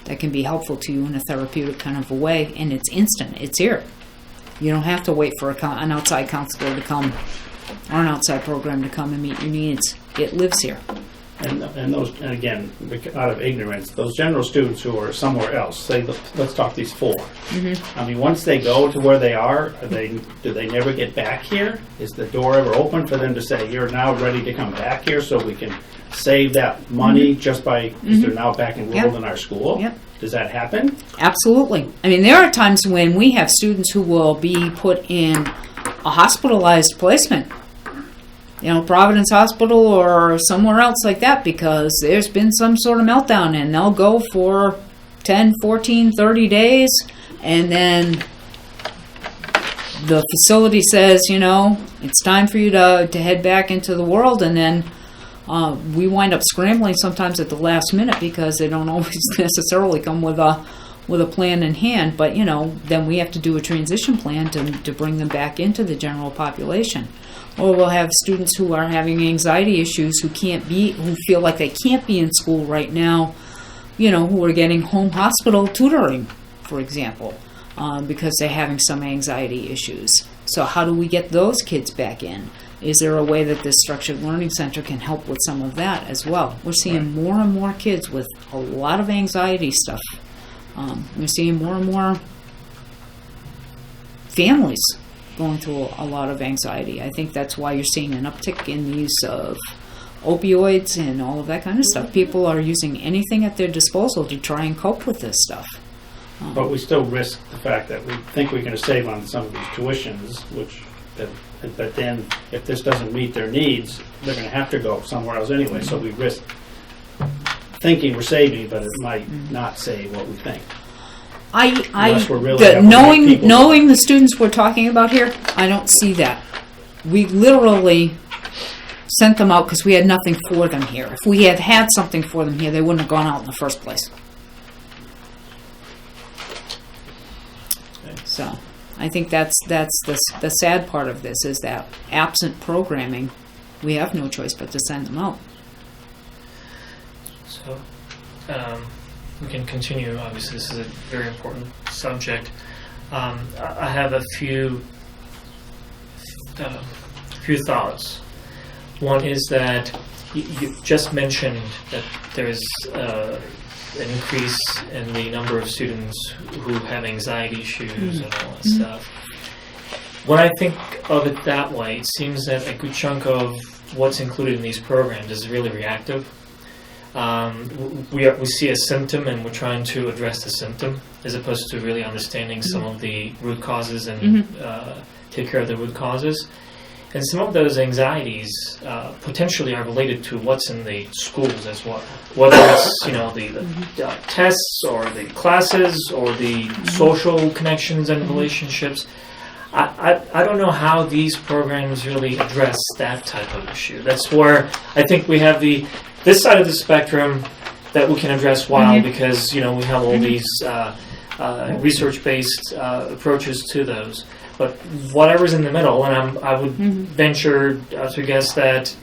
that can be helpful to you in a therapeutic kind of a way, and it's instant. It's here. You don't have to wait for an outside counselor to come or an outside program to come and meet your needs. It lives here. And again, out of ignorance, those general students who are somewhere else, say, let's talk these 4. I mean, once they go to where they are, do they never get back here? Is the door ever open for them to say, you're now ready to come back here so we can save that money just by, because they're now back enrolled in our school? Yep. Does that happen? Absolutely. I mean, there are times when we have students who will be put in a hospitalized placement, Providence Hospital or somewhere else like that, because there's been some sort of meltdown, and they'll go for 10, 14, 30 days, and then the facility says, it's time for you to head back into the world, and then we wind up scrambling sometimes at the last minute because they don't always necessarily come with a plan in hand, but then we have to do a transition plan to bring them back into the general population. Or we'll have students who are having anxiety issues who feel like they can't be in school right now, who are getting home hospital tutoring, for example, because they're having some anxiety issues. So how do we get those kids back in? Is there a way that this structured learning center can help with some of that as well? We're seeing more and more kids with a lot of anxiety stuff. We're seeing more and more families going through a lot of anxiety. I think that's why you're seeing an uptick in the use of opioids and all of that kind of stuff. People are using anything at their disposal to try and cope with this stuff. But we still risk the fact that we think we're going to save on some of these tuitions, but then if this doesn't meet their needs, they're going to have to go somewhere else anyway. So we risk thinking we're saving, but it might not save what we think. Unless we're really having people- knowing the students we're talking about here, I don't see that. We literally sent them out because we had nothing for them here. If we had had something for them here, they wouldn't have gone out in the first place. So I think that's the sad part of this, is that absent programming, we have no choice but to send them out. So, we can continue. Obviously, this is a very important subject. I have a few thoughts. One is that you just mentioned that there's an increase in the number of students who have anxiety issues and all that stuff. When I think of it that way, it seems that a good chunk of what's included in these programs is really reactive. We see a symptom and we're trying to address the symptom as opposed to really understanding some of the root causes and take care of the root causes. And some of those anxieties potentially are related to what's in the schools as well, whether it's the tests or the classes or the social connections and relationships. I don't know how these programs really address that type of issue. That's where I think we have this side of the spectrum that we can address well, because we have all these research-based approaches to those. But whatever's in the middle, and I would venture to guess that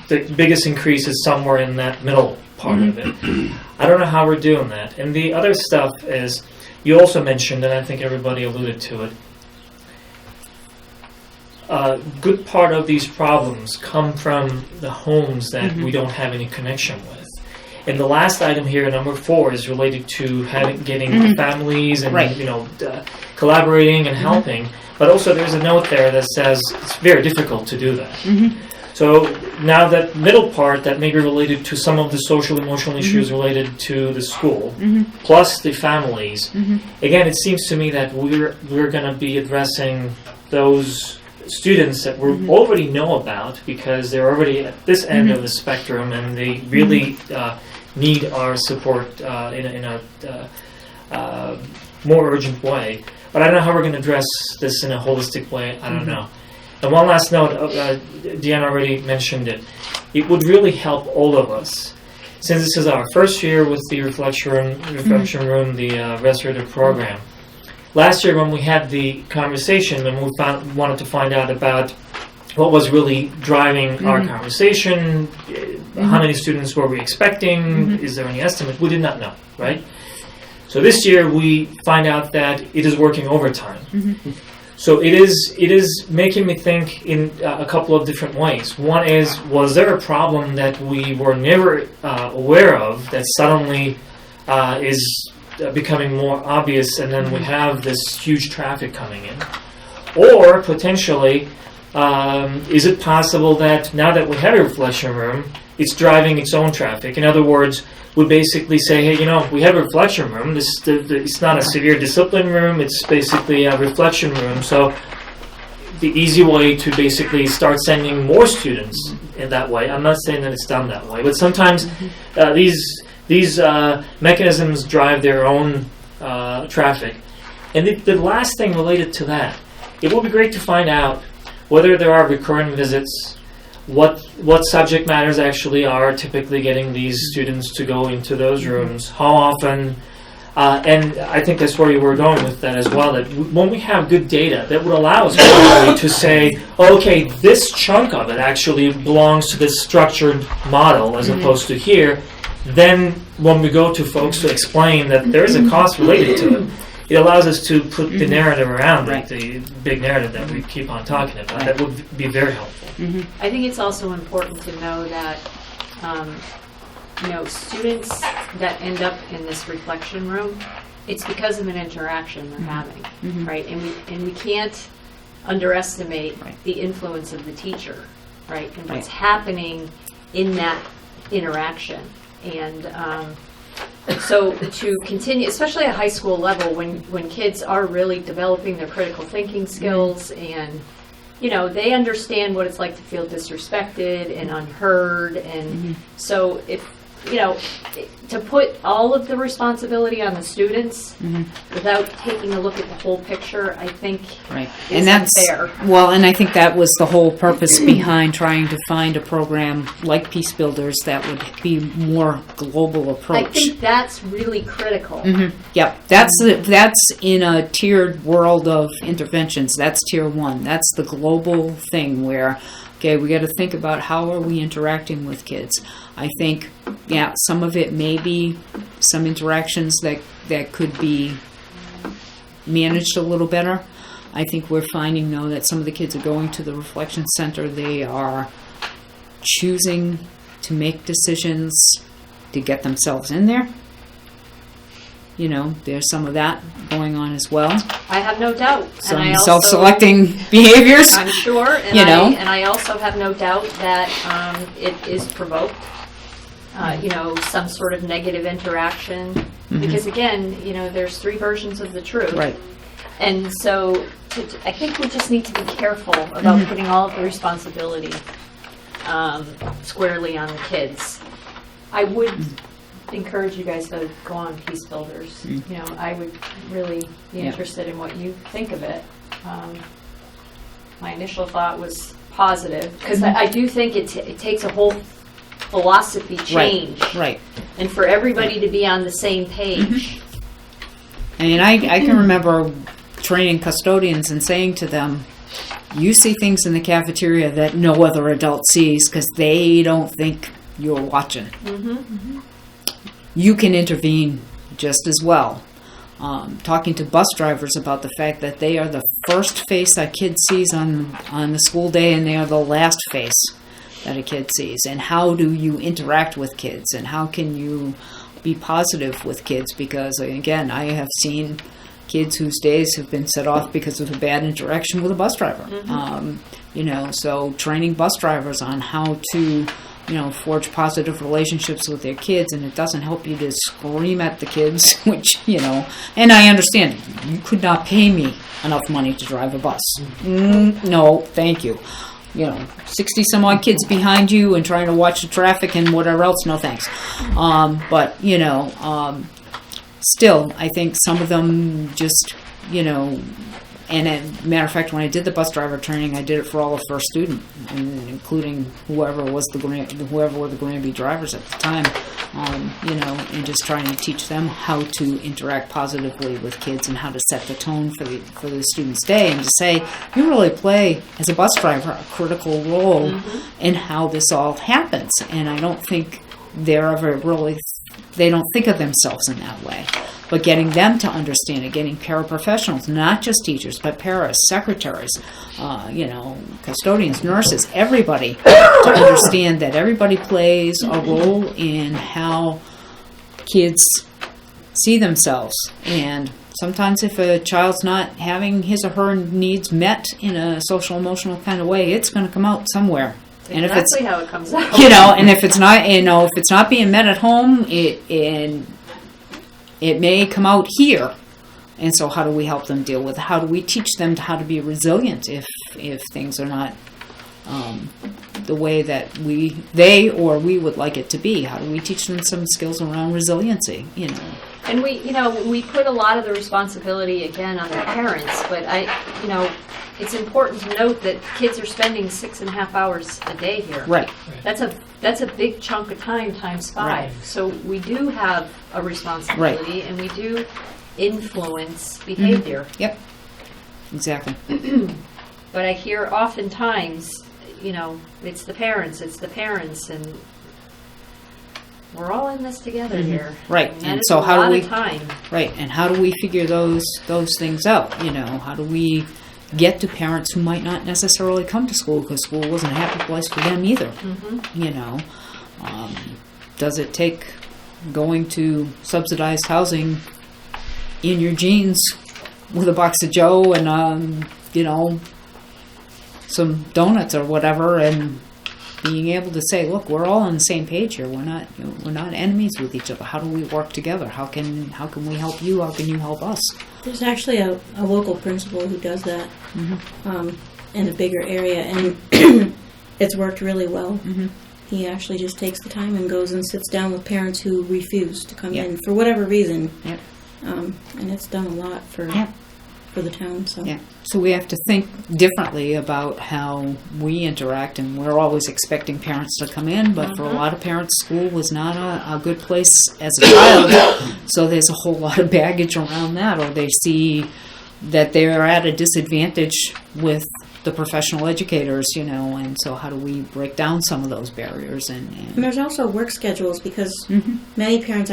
the biggest increase is somewhere in that middle part of it. I don't know how we're doing that. And the other stuff is, you also mentioned, and I think everybody alluded to it, a good part of these problems come from the homes that we don't have any connection with. And the last item here, number 4, is related to getting families and collaborating and helping. But also, there's a note there that says it's very difficult to do that. So now that middle part that may be related to some of the social emotional issues related to the school, plus the families. Again, it seems to me that we're going to be addressing those students that we already know about, because they're already at this end of the spectrum, and they really need our support in a more urgent way. But I don't know how we're going to address this in a holistic way. I don't know. And one last note, Deanna already mentioned it. It would really help all of us, since this is our first year with the reflection room, the restorative program. Last year when we had the conversation, and we wanted to find out about what was really driving our conversation, how many students were we expecting, is there any estimate, we did not know, right? So this year we find out that it is working overtime. So it is making me think in a couple of different ways. One is, was there a problem that we were never aware of that suddenly is becoming more obvious, and then we have this huge traffic coming in? Or potentially, is it possible that now that we have a reflection room, it's driving its own traffic? In other words, we basically say, hey, we have a reflection room. It's not a severe discipline room. It's basically a reflection room. So the easy way to basically start sending more students in that way. I'm not saying that it's done that way, but sometimes these mechanisms drive their own traffic. And the last thing related to that, it would be great to find out whether there are recurring visits, what subject matters actually are typically getting these students to go into those rooms, how often, and I think that's where you were going with that as well, that when we have good data, that would allow us probably to say, okay, this chunk of it actually belongs to this structured model as opposed to here. Then when we go to folks to explain that there is a cost related to it, it allows us to put the narrative around it, the big narrative that we keep on talking about. That would be very helpful. I think it's also important to know that students that end up in this reflection room, it's because of an interaction they're having, right? And we can't underestimate the influence of the teacher, right? And what's happening in that interaction. And so to continue, especially at high school level, when kids are really developing their critical thinking skills, and they understand what it's like to feel disrespected and unheard, and so if to put all of the responsibility on the students without taking a look at the whole picture, I think is unfair. Well, and I think that was the whole purpose behind trying to find a program like Peace Builders that would be more global approach. I think that's really critical. Yep, that's in a tiered world of interventions. That's tier 1. That's the global thing where, okay, we got to think about how are we interacting with kids. I think, some of it may be some interactions that could be managed a little better. I think we're finding, though, that some of the kids are going to the Reflection Center. They are choosing to make decisions to get themselves in there. There's some of that going on as well. I have no doubt. Some and I also, self-selecting behaviors. I'm sure. And and I also have no doubt that it is provoked. Some sort of negative interaction. Because again, there's 3 versions of the truth. Right. And so I think we just need to be careful about putting all of the responsibility squarely on the kids. I would encourage you guys to go on Peace Builders. I would really be interested in what you think of it. my initial thought was positive, because I do think it takes a whole philosophy change. Right. And for everybody to be on the same page. I mean, I can remember training custodians and saying to them, you see things in the cafeteria that no other adult sees because they don't think you're watching. You can intervene just as well. Talking to bus drivers about the fact that they are the first face a kid sees on the school day, and they are the last face that a kid sees. And how do you interact with kids, and how can you be positive with kids? Because, again, I have seen kids whose days have been set off because of a bad interaction with a bus driver. So training bus drivers on how to, forge positive relationships with their kids, and it doesn't help you to scream at the kids, which, and I understand, you could not pay me enough money to drive a bus. No, thank you. 60 some odd kids behind you and trying to watch the traffic and whatever else, no thanks. Still, I think some of them just, and as a matter of fact, when I did the bus driver training, I did it for all the first student, including whoever were the Granby drivers at the time, and just trying to teach them how to interact positively with kids and how to set the tone for the student's day, and to say, you really play, as a bus driver, a critical role in how this all happens. And I don't think they don't think of themselves in that way. But getting them to understand it, getting paraprofessionals, not just teachers, but paras, secretaries, custodians, nurses, everybody, to understand that everybody plays a role in how kids see themselves. And sometimes if a child's not having his or her needs met in a social emotional kind of way, it's going to come out somewhere. And Exactly how it comes out. And if it's not, if it's not being met at home, it may come out here. And so how do we help them deal with it? How do we teach them how to be resilient if things are not the way that they or we would like it to be? How do we teach them some skills around resiliency, And we put a lot of the responsibility again on the parents, but it's important to note that kids are spending 6.5 hours a day here. Right. That's a big chunk of time times 5. Right. So we do have a responsibility, and we do influence behavior. Yep. Exactly. But I hear oftentimes, it's the parents, and we're all in this together here. Right. And, And it's so a how lot do we of time. Right. And how do we figure those things out? How do we get to parents who might not necessarily come to school because school wasn't a happy place for them either? Does it take going to subsidized housing in your jeans with a box of Joe and some donuts or whatever, and being able to say, look, we're all on the same page here. We're not enemies with each other. How do we work together? How can we help you? How can you help us? There's actually a local principal who does that in a bigger area, and it's worked really well. He actually just takes the time and goes and sits down with parents who refuse to come in for whatever reason. Yep. And it's done a lot for the town. So. Yeah. So we have to think differently about how we interact, and we're always expecting parents to come in, but for a lot of parents, school was not a good place as a child, so there's a whole lot of baggage around that, or they see that they're at a disadvantage with the professional educators, and so how do we break down some of those barriers? And there's also work schedules, because many parents,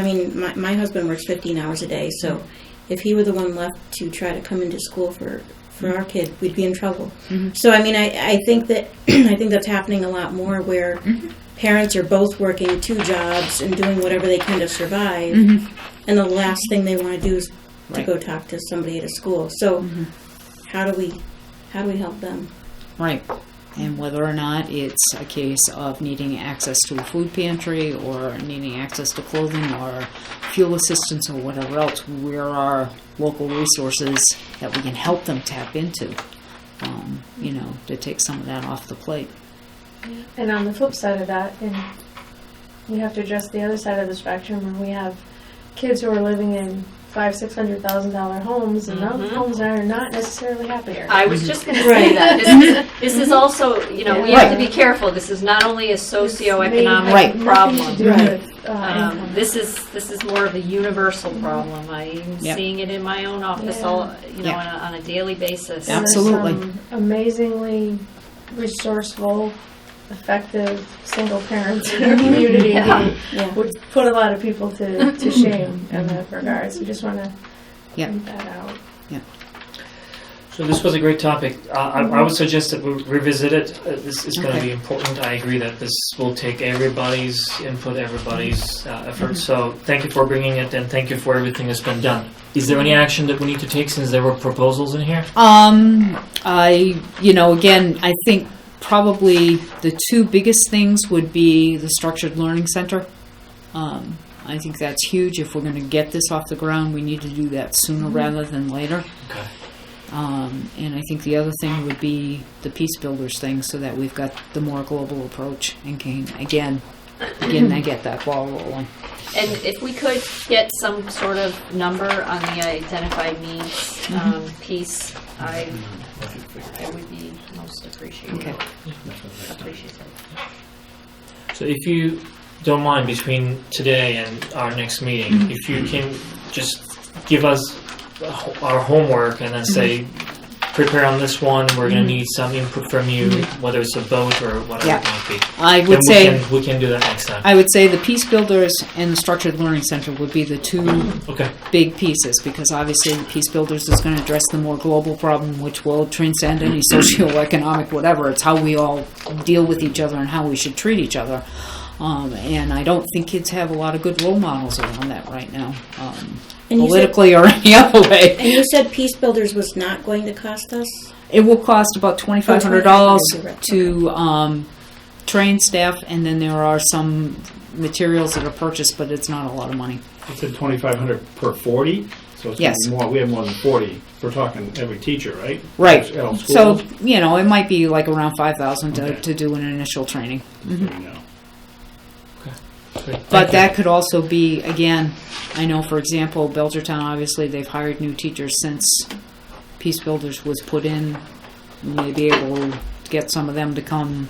my husband works 15 hours a day, so if he were the one left to try to come into school for our kid, we'd be in trouble. So I think that I think that's happening a lot more, where parents are both working 2 jobs and doing whatever they can to survive, and the last thing they want to do is to go talk to somebody at a school. So how do we help them? Right. And whether or not it's a case of needing access to a food pantry or needing access to clothing or fuel assistance or whatever else, where are local resources that we can help them tap into, to take some of that off the plate. And on the flip side of that, and you have to address the other side of the spectrum, where we have kids who are living in $500,000-$600,000 homes, and those homes are not necessarily happier. I was just going to say Right. that. This is also, you know, we have to be careful. This is not only a socioeconomic Right. Nothing problem. to do Right. with, income. This is more of a universal problem. I'm Yep. seeing it in my own office, Yeah. all you know, Yeah. on a daily basis. Yeah. And there's Absolutely. some amazingly resourceful, effective single parents in our community Yeah. who Yeah. would put a lot of people to shame in that regard. So we just want to Yeah. point that out. So this was a great topic. I would suggest that we revisit it. This is going to Okay. be important. I agree that this will take everybody's input, everybody's effort. So thank you for bringing it, and thank you for everything that's been done. Is there any action that we need to take since there were proposals in here? Again, I think probably the two biggest things would be the Structured Learning Center. I think that's huge. If we're going to get this off the ground, we need to do that sooner rather than later. Okay. And I think the other thing would be the Peace Builders thing, so that we've got the more global approach and can, again, I get that ball rolling. And if we could get some sort of number on the identified needs piece, I would be most appreciative. Okay. Appreciative. So if you don't mind, between today and our next meeting, if you can just give us our homework and then say, prepare on this one, we're going to need some input from you, whether it's a vote or whatever Yeah. it might be. I would Then say, we can do that next time. I would say the Peace Builders and the Structured Learning Center would be the two Okay. big pieces, because obviously the Peace Builders is going to address the more global problem, which will transcend any socioeconomic whatever. It's how we all deal with each other and how we should treat each other. And I don't think kids have a lot of good role models around that right now, And you said, politically or any other way. and you said Peace Builders was not going to cost us? It will cost about $2,500 $2,500, to train staff, and then there are some materials that are purchased, but it's not a lot of money. You said 2,500 per 40? So it's Yes. gonna be more, we have more than 40. We're talking every teacher, right? Right. At all So, schools? it might be like around $5,000 Okay. to do an initial training. So we know. Great. But Thank you. that could also be, again, I know, for example, Belchertown, obviously, they've hired new teachers since Peace Builders was put in. We may be able to get some of them to come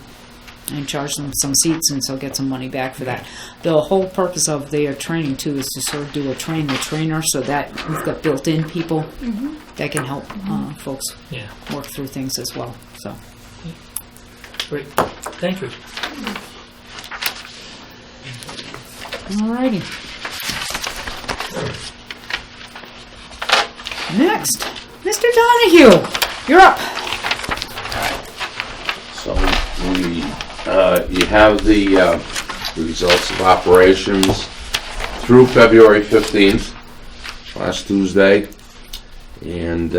and charge them some seats, and so get some money back for that. The whole purpose of their training, too, is to sort of do a train the trainer, so that we've got built-in people that can help folks Yeah. work through things as well. So, Great. Thank you. alrighty. Next, Mr. Donahue, you're up. So you have the results of operations through February 15th, last Tuesday, and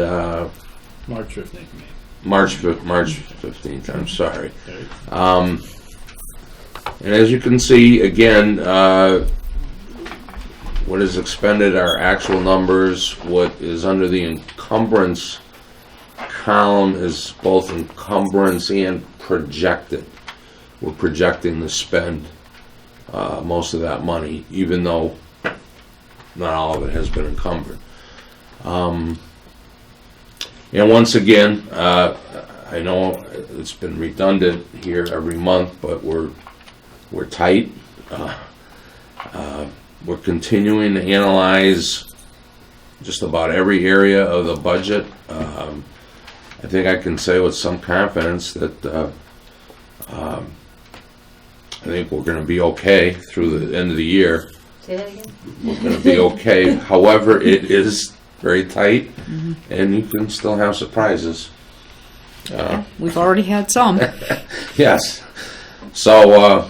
March 15th, March 15th, I'm sorry. okay. And as you can see, again, what is expended are actual numbers. What is under the encumbrance column is both encumbrance and projected. We're projecting to spend most of that money, even though not all of it has been encumbered. And once again, I know it's been redundant here every month, but we're tight. We're continuing to analyze just about every area of the budget. I think I can say with some confidence that I think we're going to be okay through the end of the year. Say that again? We're going to be okay. However, it is very tight, and you can still have surprises. We've already had some. Yes. So,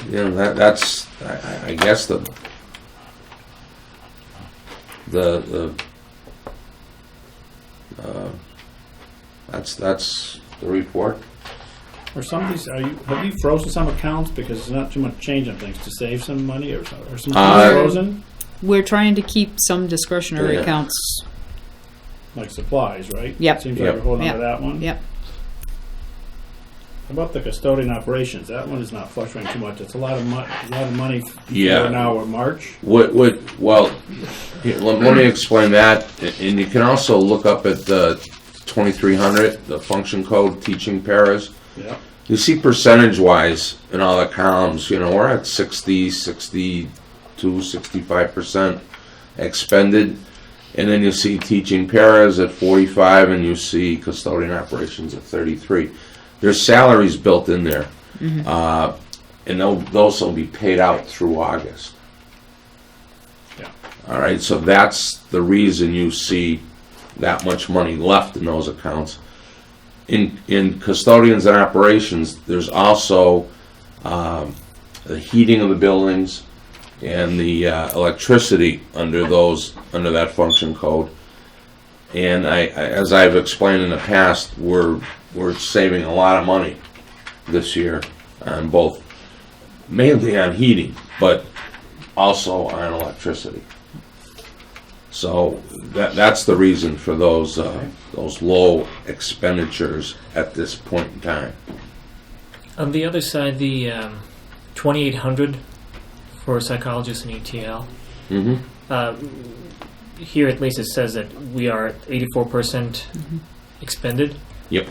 that's I guess that's the report. Or some of these, have you frozen some accounts because there's not too much change on things to save some money, or some things frozen? We're trying to keep some discretionary Yeah. accounts. Like supplies, right? Yep. Seems like Yep. we're holding on Yep. to that one. Yep. How about the custodian operations? That one is not fluctuating too much. It's a lot of money Yeah. for now or March. Well, here, let me explain that, and you can also look up at the 2300, the function code, teaching paras. Yeah. You see percentage-wise in all the columns, we're at 60, 62, 65% expended. And then you see teaching paras at 45, and you see custodian operations at 33. There's salaries built in there, and those will be paid out through August. Yeah. All right, so that's the reason you see that much money left in those accounts. In custodians and operations, there's also the heating of the buildings and the electricity under that function code. And as I've explained in the past, we're saving a lot of money this year on both, mainly on heating, but also on electricity. So that's the reason for those low expenditures at this point in time. On the other side, the 2,800 for psychologists and ETL. Here, at least, it says that we are 84% expended. Yep.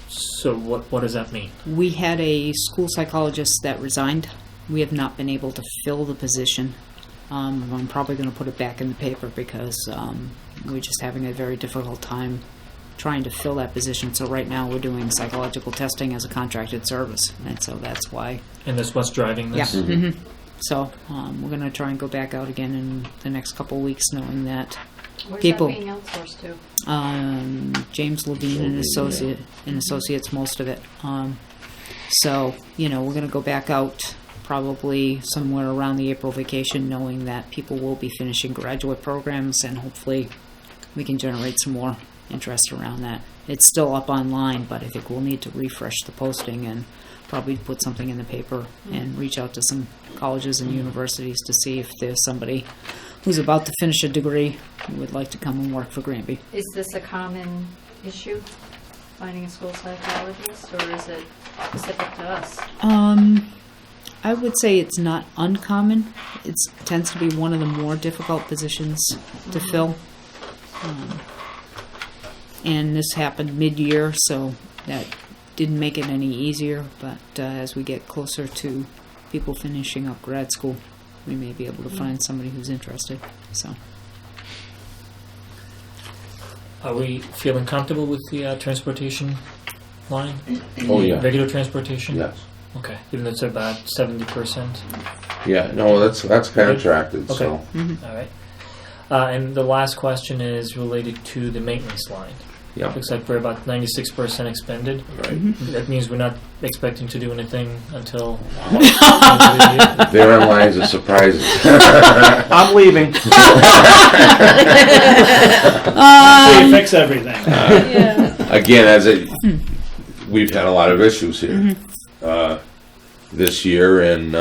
So what does that mean? We had a school psychologist that resigned. We have not been able to fill the position. I'm probably going to put it back in the paper because we're just having a very difficult time trying to fill that position. So right now we're doing psychological testing as a contracted service, and so that's why. And that's what's driving this? Yeah. So we're going to try and go back out again in the next couple of weeks, knowing that Where's people. that being outsourced to? James Levine and Associates, most of it. So we're going to go back out probably somewhere around the April vacation, knowing that people will be finishing graduate programs, and hopefully we can generate some more interest around that. It's still up online, but I think we'll need to refresh the posting and probably put something in the paper and reach out to some colleges and universities to see if there's somebody who's about to finish a degree who would like to come and work for Granby. Is this a common issue, finding a school psychologist, or is it specific to us? I would say it's not uncommon. It tends to be one of the more difficult positions to fill. And this happened mid-year, so that didn't make it any easier. But as we get closer to people finishing up grad school, we may be able to find somebody who's interested. So, Are we feeling comfortable with the transportation line? Oh, yeah. Regular transportation? Yes. Okay, even though it's about 70%. Yeah, no, that's contracted, Okay. so. All right. And the last question is related to the maintenance line. Yeah. Looks like we're about 96% expended. Right. That means we're not expecting to do anything until. Therein lies the surprises. I'm leaving. We fix everything. Again, we've had a lot of issues here this year, and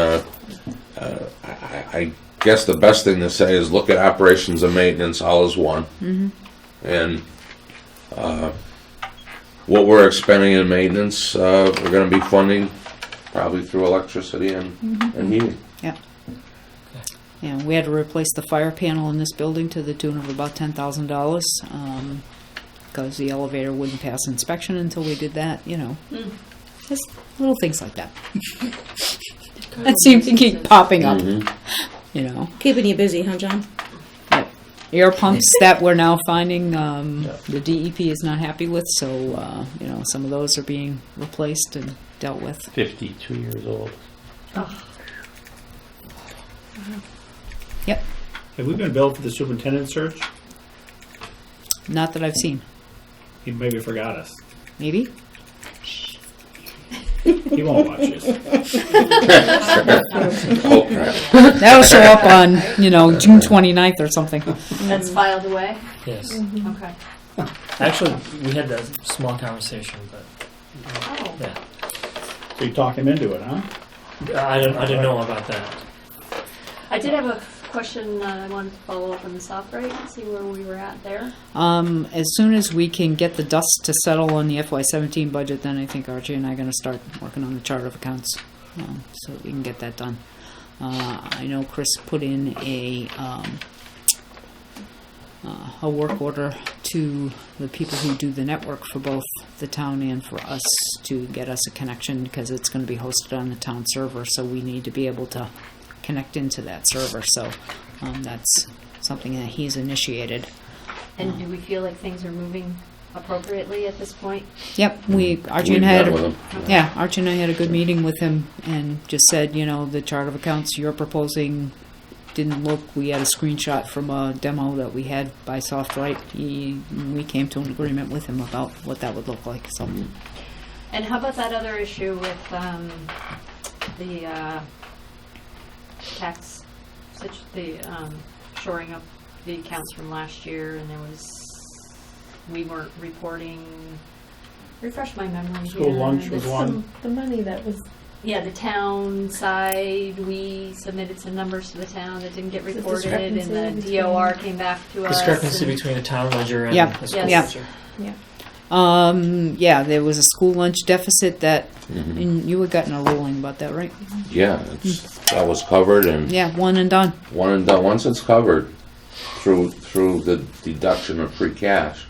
I guess the best thing to say is look at operations and maintenance all as one, and what we're expending in maintenance, we're going to be funding probably through electricity and heating. yeah. Yeah, we had to replace the fire panel in this building to the tune of about $10,000 because the elevator wouldn't pass inspection until we did that. Just little things like that that seem to keep popping up. Keeping you busy, huh, John? Yep. Air pumps that we're now finding the DEP is not happy with, so some of those are being replaced and dealt with. 52 years old. Yep. Have we been billed for the superintendent search? Not that I've seen. He maybe forgot us. Maybe. He won't watch this. Oh, crap. That'll show up on, June 29th or something. That's filed away? Yes. Okay. Actually, we had that small conversation, but Oh. yeah. So you talk him into it, huh? I didn't know about that. I did have a question, I wanted to follow up on the SOP-RIGHT and see where we were at there. As soon as we can get the dust to settle on the FY17 budget, then I think Archie and I are going to start working on the chart of accounts, so we can get that done. I know Chris put in a work order to the people who do the network for both the town and for us to get us a connection, because it's going to be hosted on the town server, so we need to be able to connect into that server. So that's something that he's initiated. And do we feel like things are moving appropriately at this point? Yep, Archie We've and I had met with him. yeah, Archie and I had a good meeting with him and just said, you know, the chart of accounts you're proposing didn't look. We had a screenshot from a demo that we had by SoftWrite. We came to an agreement with him about what that would look like. So, And how about that other issue with the tax, the shoring up the accounts from last year, and we weren't reporting. Refresh my memory. School here. lunch was one. The money that was Yeah, the town side, we submitted some numbers to the town that didn't get reported, and discrepancy the DOR came back to us. Discrepancy and- between the town ledger and Yeah. the school Yes. ledger. yeah, there was a school lunch deficit that, Mhm. and you had gotten a ruling about that, right? Yeah, that was covered and Yeah, one and done. one and done. Once it's covered through the deduction of free cash,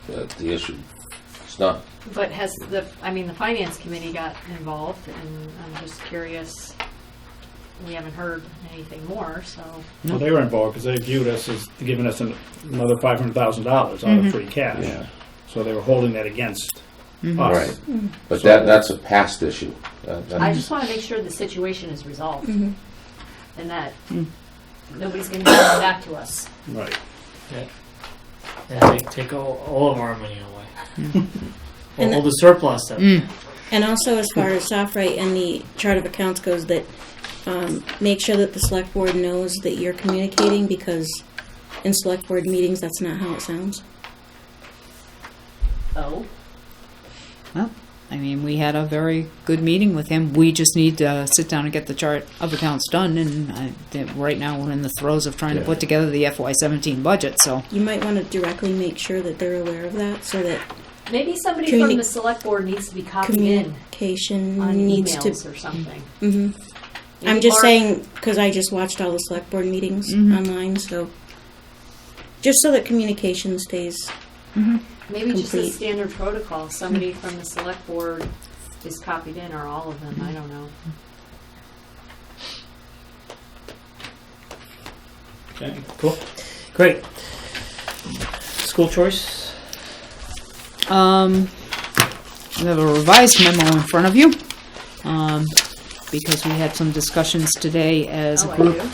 the issue is done. But has the finance committee got involved, and I'm just curious, we haven't heard anything more, so. Well, they were involved because they viewed us as giving us another $500,000 out of free cash. Yeah, So they were holding that against us. right. But that's a past issue. I just want to make sure the situation is resolved, Mm-hmm. and that nobody's going to be coming back to us. Right. And take all of our money away. And all the surplus that And also, as far as SoftWrite and the chart of accounts goes, that make sure that the select board knows that you're communicating, because in select board meetings, that's not how it sounds. Oh, Well, I mean, we had a very good meeting with him. We just need to sit down and get the chart of accounts done. And right now we're in the throes of trying to Yeah. put together the FY17 budget. So, You might want to directly make sure that they're aware of that, so that maybe somebody from the select board needs to be copied in communication on needs to. emails or something. hmm Maybe I'm just Mark- saying, because I just watched all the select board meetings online, so just so that communication stays. Maybe just a complete. standard protocol, somebody from the select board is copied in, or all of them, I don't know. Okay, cool. Great. School choice. you have a revised memo in front of you, because we had some discussions today as Oh, a I group do?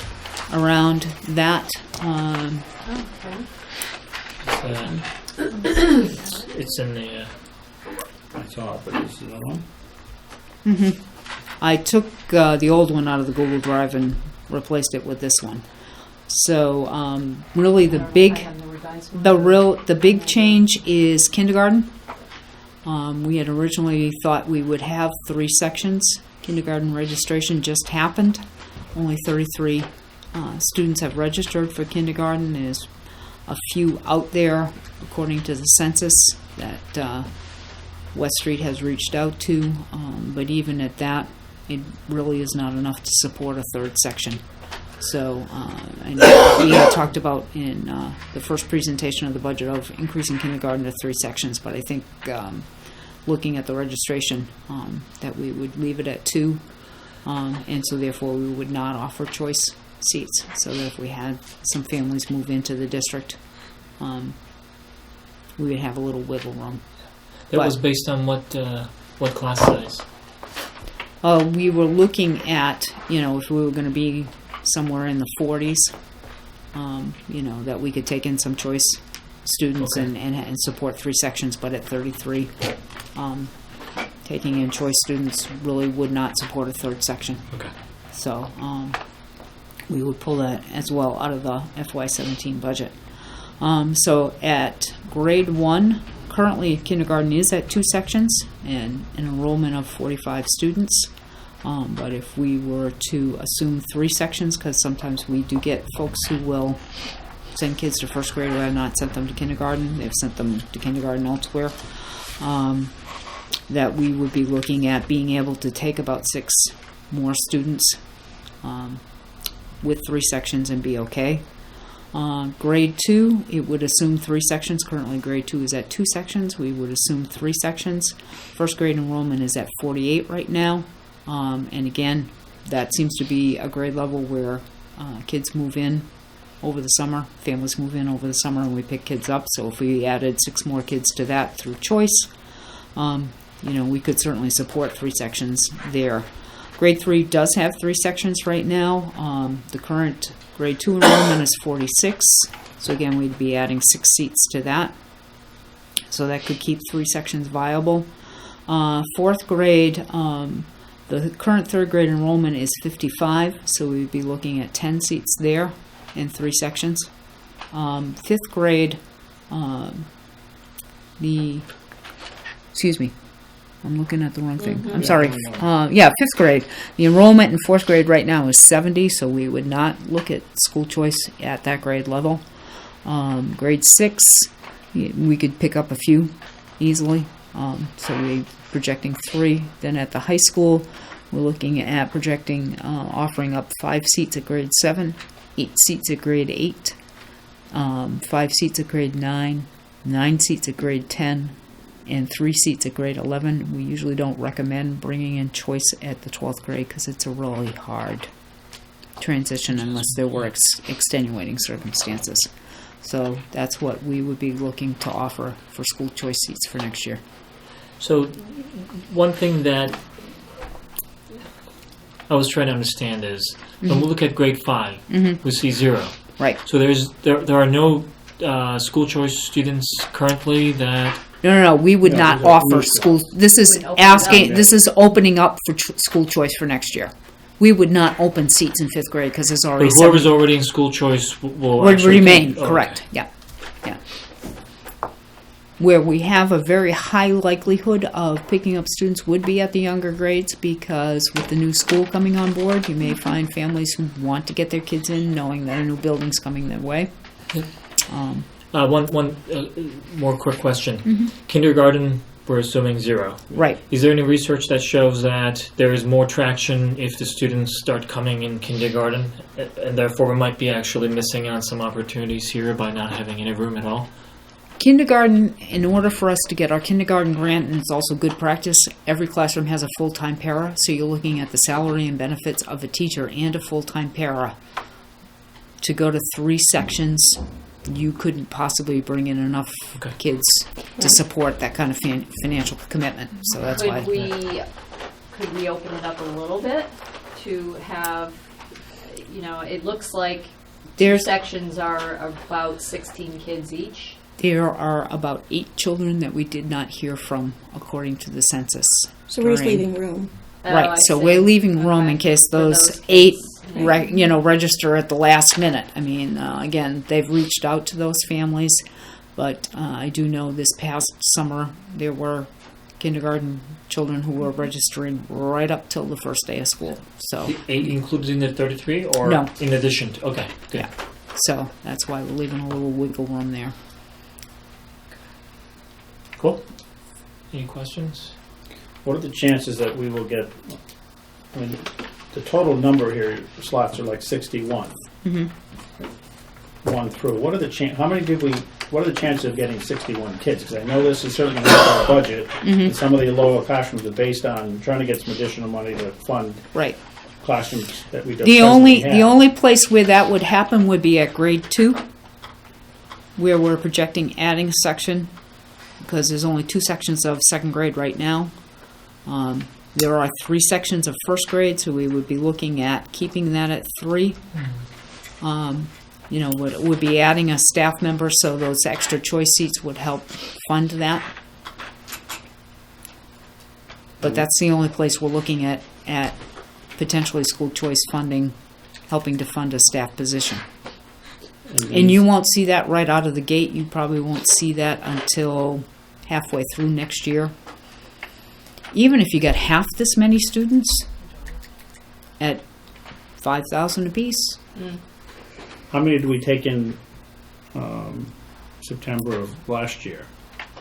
around that. Oh, okay. It's in the. I saw it, but this is another one. I took the old one out of the Google Drive and replaced it with this one. So really, the I don't know if big I have the revised one. the big change is kindergarten. We had originally thought we would have 3 sections. Kindergarten registration just happened. Only 33 students have registered for kindergarten. There's a few out there, according to the census, that West Street has reached out to. But even at that, it really is not enough to support a 3rd section. So, and we had talked about in the first presentation of the budget of increasing kindergarten to 3 sections, but I think looking at the registration, that we would leave it at 2, and so therefore we would not offer choice seats, so that if we had some families move into the district, we would have a little wiggle room. That was based on what class size? We were looking at, if we were going to be somewhere in the 40s, that we could take in some choice students Okay. and support 3 sections, but at 33, taking in choice students really would not support a 3rd section. Okay. So we would pull that as well out of the FY17 budget. So at grade 1, currently kindergarten is at 2 sections and an enrollment of 45 students. But if we were to assume 3 sections, because sometimes we do get folks who will send kids to first grade who have not sent them to kindergarten, they've sent them to kindergarten elsewhere, that we would be looking at being able to take about 6 more students with 3 sections and be okay. Grade 2, it would assume 3 sections. Currently grade 2 is at 2 sections. We would assume 3 sections. First grade enrollment is at 48 right now. And again, that seems to be a grade level where kids move in over the summer, families move in over the summer, and we pick kids up. So if we added 6 more kids to that through choice, we could certainly support 3 sections there. Grade 3 does have 3 sections right now. The current grade 2 enrollment is 46. So again, we'd be adding 6 seats to that. So that could keep 3 sections viable. 4th grade, the current 3rd grade enrollment is 55. So we'd be looking at 10 seats there in 3 sections. 5th grade, I'm looking at the wrong thing. I'm sorry. 5th grade. The enrollment in 4th grade right now is 70, so we would not look at school choice at that grade level. Grade 6, we could pick up a few easily. So we're projecting 3. Then at the high school, we're looking at projecting offering up 5 seats at grade 7, 8 seats at grade 8, 5 seats at grade 9, 9 seats at grade 10, and 3 seats at grade 11. We usually don't recommend bringing in choice at the 12th grade because it's a really hard transition unless there were extenuating circumstances. So that's what we would be looking to offer for school choice seats for next year. So one thing that I was trying to understand is when we look at grade 5, we see 0. Right. So there are no school choice students currently that... No. We would not offer school. This is Would open asking. up. This is opening up for school choice for next year. We would not open seats in 5th grade because there's already. But whoever's already in school choice will would actually remain. oh, Correct. okay. Yeah. Where we have a very high likelihood of picking up students would be at the younger grades because with the new school coming on board, you may find families who want to get their kids in knowing that a new building's coming their way. Yep. One more quick question. Kindergarten, we're assuming 0. Right. Is there any research that shows that there is more traction if the students start coming in kindergarten, and therefore we might be actually missing on some opportunities here by not having any room at all? Kindergarten, in order for us to get our kindergarten grant, and it's also good practice, every classroom has a full-time para, so you're looking at the salary and benefits of a teacher and a full-time para. To go to 3 sections, you couldn't possibly bring in enough kids to support that kind of financial commitment. So that's why. Could we open it up a little bit to have, it looks like 2 sections are about 16 kids each. There are about 8 children that we did not hear from according to the census. So we're just leaving room. Right, so we're leaving room in case those 8 register at the last minute. I mean, again, they've reached out to those families, but I do know this past summer there were kindergarten children who were registering right up till the first day of school. So The 8 included in the 33, or No. in addition to? Okay, good. Yeah. So that's why we're leaving a little wiggle room there. Cool. Any questions? What are the chances that we will get, the total number here, slots are like 61. 1 through. What are the what are the chances of getting 61 kids? Because I know this is certainly not our budget, and some of the lower classrooms are based on trying to get some additional money to fund Right. classrooms that we don't The presently have. only place where that would happen would be at grade 2, where we're projecting adding a section, because there's only 2 sections of 2nd grade right now. There are 3 sections of 1st grade, so we would be looking at keeping that at 3. Would be adding a staff member, so those extra choice seats would help fund that. But that's the only place we're looking at potentially school choice funding, helping to fund a staff position. And you won't see that right out of the gate. You probably won't see that until halfway through next year. Even if you got half this many students, at $5,000 apiece. How many did we take in September of last year?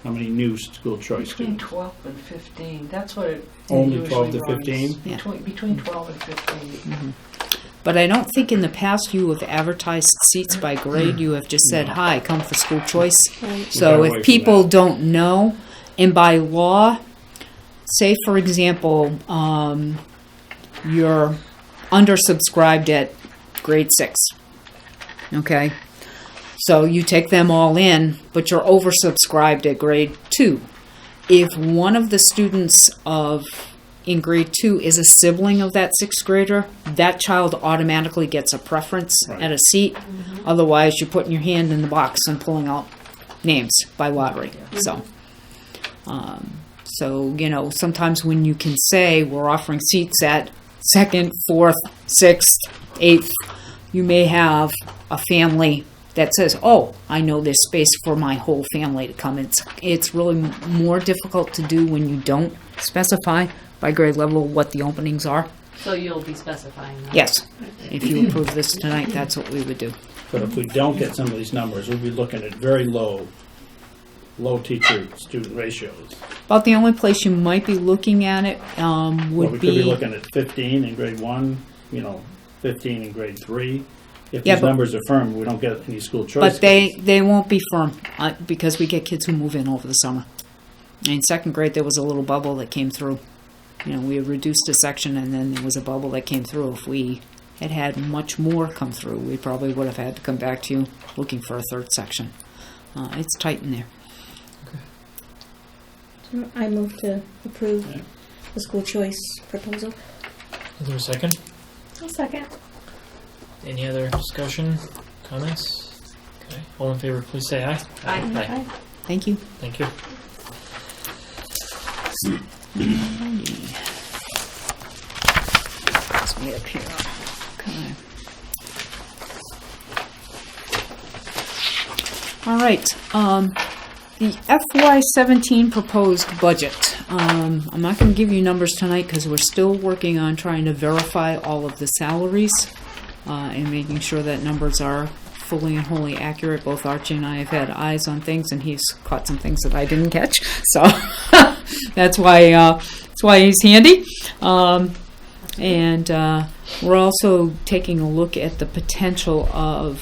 How many new school choice Between students? 12 and 15. That's what it Only usually 12 to runs. 15? Yeah. Between 12 and 15. But I don't think in the past you have advertised seats by grade. You have just said, hi, come for school choice. Right. So got away if from people that. don't know, and by law, say for example, you're undersubscribed at grade 6, okay? So you take them all in, but you're oversubscribed at grade 2. If one of the students in grade 2 is a sibling of that 6th grader, that child automatically gets a preference Right. at a seat. Otherwise, you're putting your hand in the box and pulling out names by lottery. So, you know, sometimes when you can say we're offering seats at 2nd, 4th, 6th, 8th, you may have a family that says, oh, I know there's space for my whole family to come. It's really more difficult to do when you don't specify by grade level what the openings are. So you'll be specifying that? Yes, if you approve this tonight, that's what we would do. But if we don't get some of these numbers, we'll be looking at very low teacher-student ratios. About the only place you might be looking at it Well, we would could be be, looking at 15 in grade 1, 15 in grade 3. If Yeah, these but- numbers are firm, we don't get any school choice. but they won't be firm because we get kids who move in over the summer. In 2nd grade, there was a little bubble that came through. You know, we had reduced a section and then there was a bubble that came through. If we had had much more come through, we probably would have had to come back to you looking for a 3rd section. It's tight in there. I move to approve Yeah. the school choice proposal. Is there a second? I'll second. Any other discussion, comments? Okay. All in favor, please say aye. Aye. Aye. Thank you. Thank you. Let's way up here. Okay. All right. The FY17 proposed budget. I'm not going to give you numbers tonight because we're still working on trying to verify all of the salaries and making sure that numbers are fully and wholly accurate. Both Archie and I have had eyes on things, and he's caught some things that I didn't catch. So that's why he's handy. And we're also taking a look at the potential of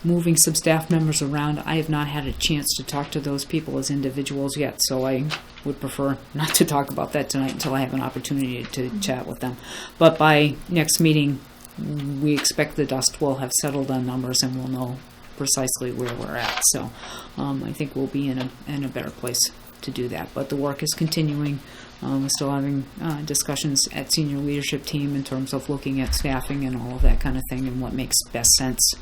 moving some staff members around. I have not had a chance to talk to those people as individuals yet, so I would prefer not to talk about that tonight until I have an opportunity to chat with them. But by next meeting, we expect the dust will have settled on numbers and we'll know precisely where we're at. So I think we'll be in a better place to do that. But the work is continuing. We're still having discussions at senior leadership team in terms of looking at staffing and all of that kind of thing and what makes best sense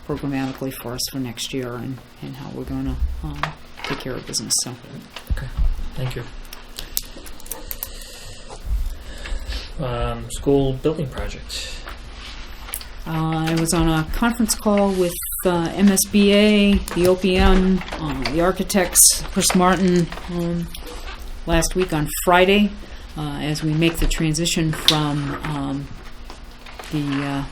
programmatically for us for next year and how we're going to take care of business. So Okay. Thank you. School building project. I was on a conference call with MSBA, the OPM, the architects, Chris Martin, last week on Friday, as we make the transition from the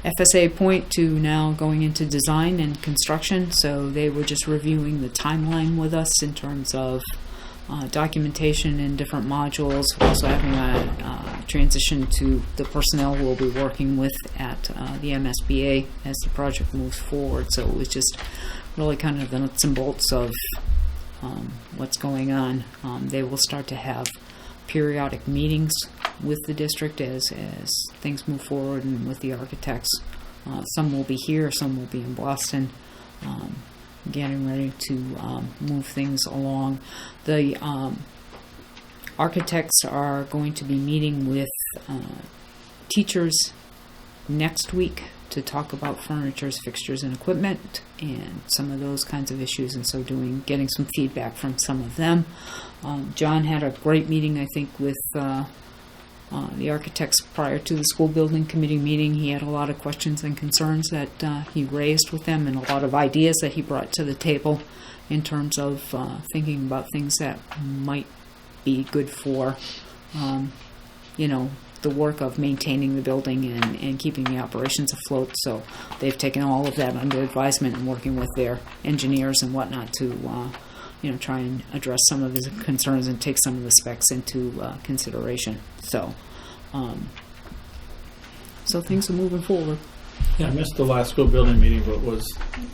FSA point to now going into design and construction. So they were just reviewing the timeline with us in terms of documentation in different modules. We're also having a transition to the personnel we'll be working with at the MSBA as the project moves forward. So it was just really kind of the nuts and bolts of what's going on. They will start to have periodic meetings with the district as things move forward and with the architects. Some will be here, some will be in Boston, getting ready to move things along. The architects are going to be meeting with teachers next week to talk about furnitures, fixtures, and equipment and some of those kinds of issues, and so getting some feedback from some of them. John had a great meeting, I think, with the architects prior to the school building committee meeting. He had a lot of questions and concerns that he raised with them and a lot of ideas that he brought to the table in terms of thinking about things that might be good for, the work of maintaining the building and keeping the operations afloat. So they've taken all of that under advisement and working with their engineers and whatnot to try and address some of his concerns and take some of the specs into consideration. So things are moving forward. I missed the last school building meeting, but was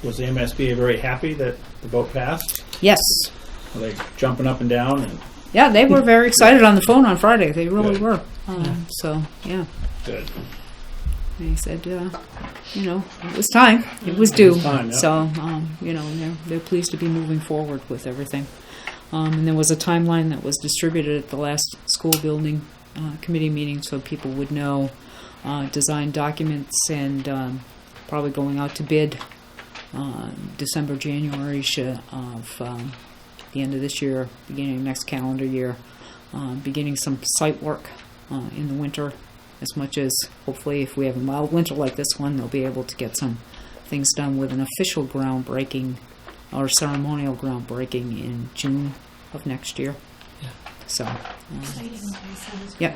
the MSBA very happy that the vote passed? Yes. Were they jumping up and down? And Yeah, they were very excited on the phone on Friday. They really Good. were. So, yeah. good. They said, it was time. It was due. was time, yeah. So, they're pleased to be moving forward with everything. And there was a timeline that was distributed at the last school building committee meeting so people would know design documents and probably going out to bid December, January of the end of this year, beginning of next calendar year, beginning some site work in the winter, as much as hopefully if we have a mild winter like this one, they'll be able to get some things done with an official groundbreaking or ceremonial groundbreaking in June of next year. Yeah. So, yep.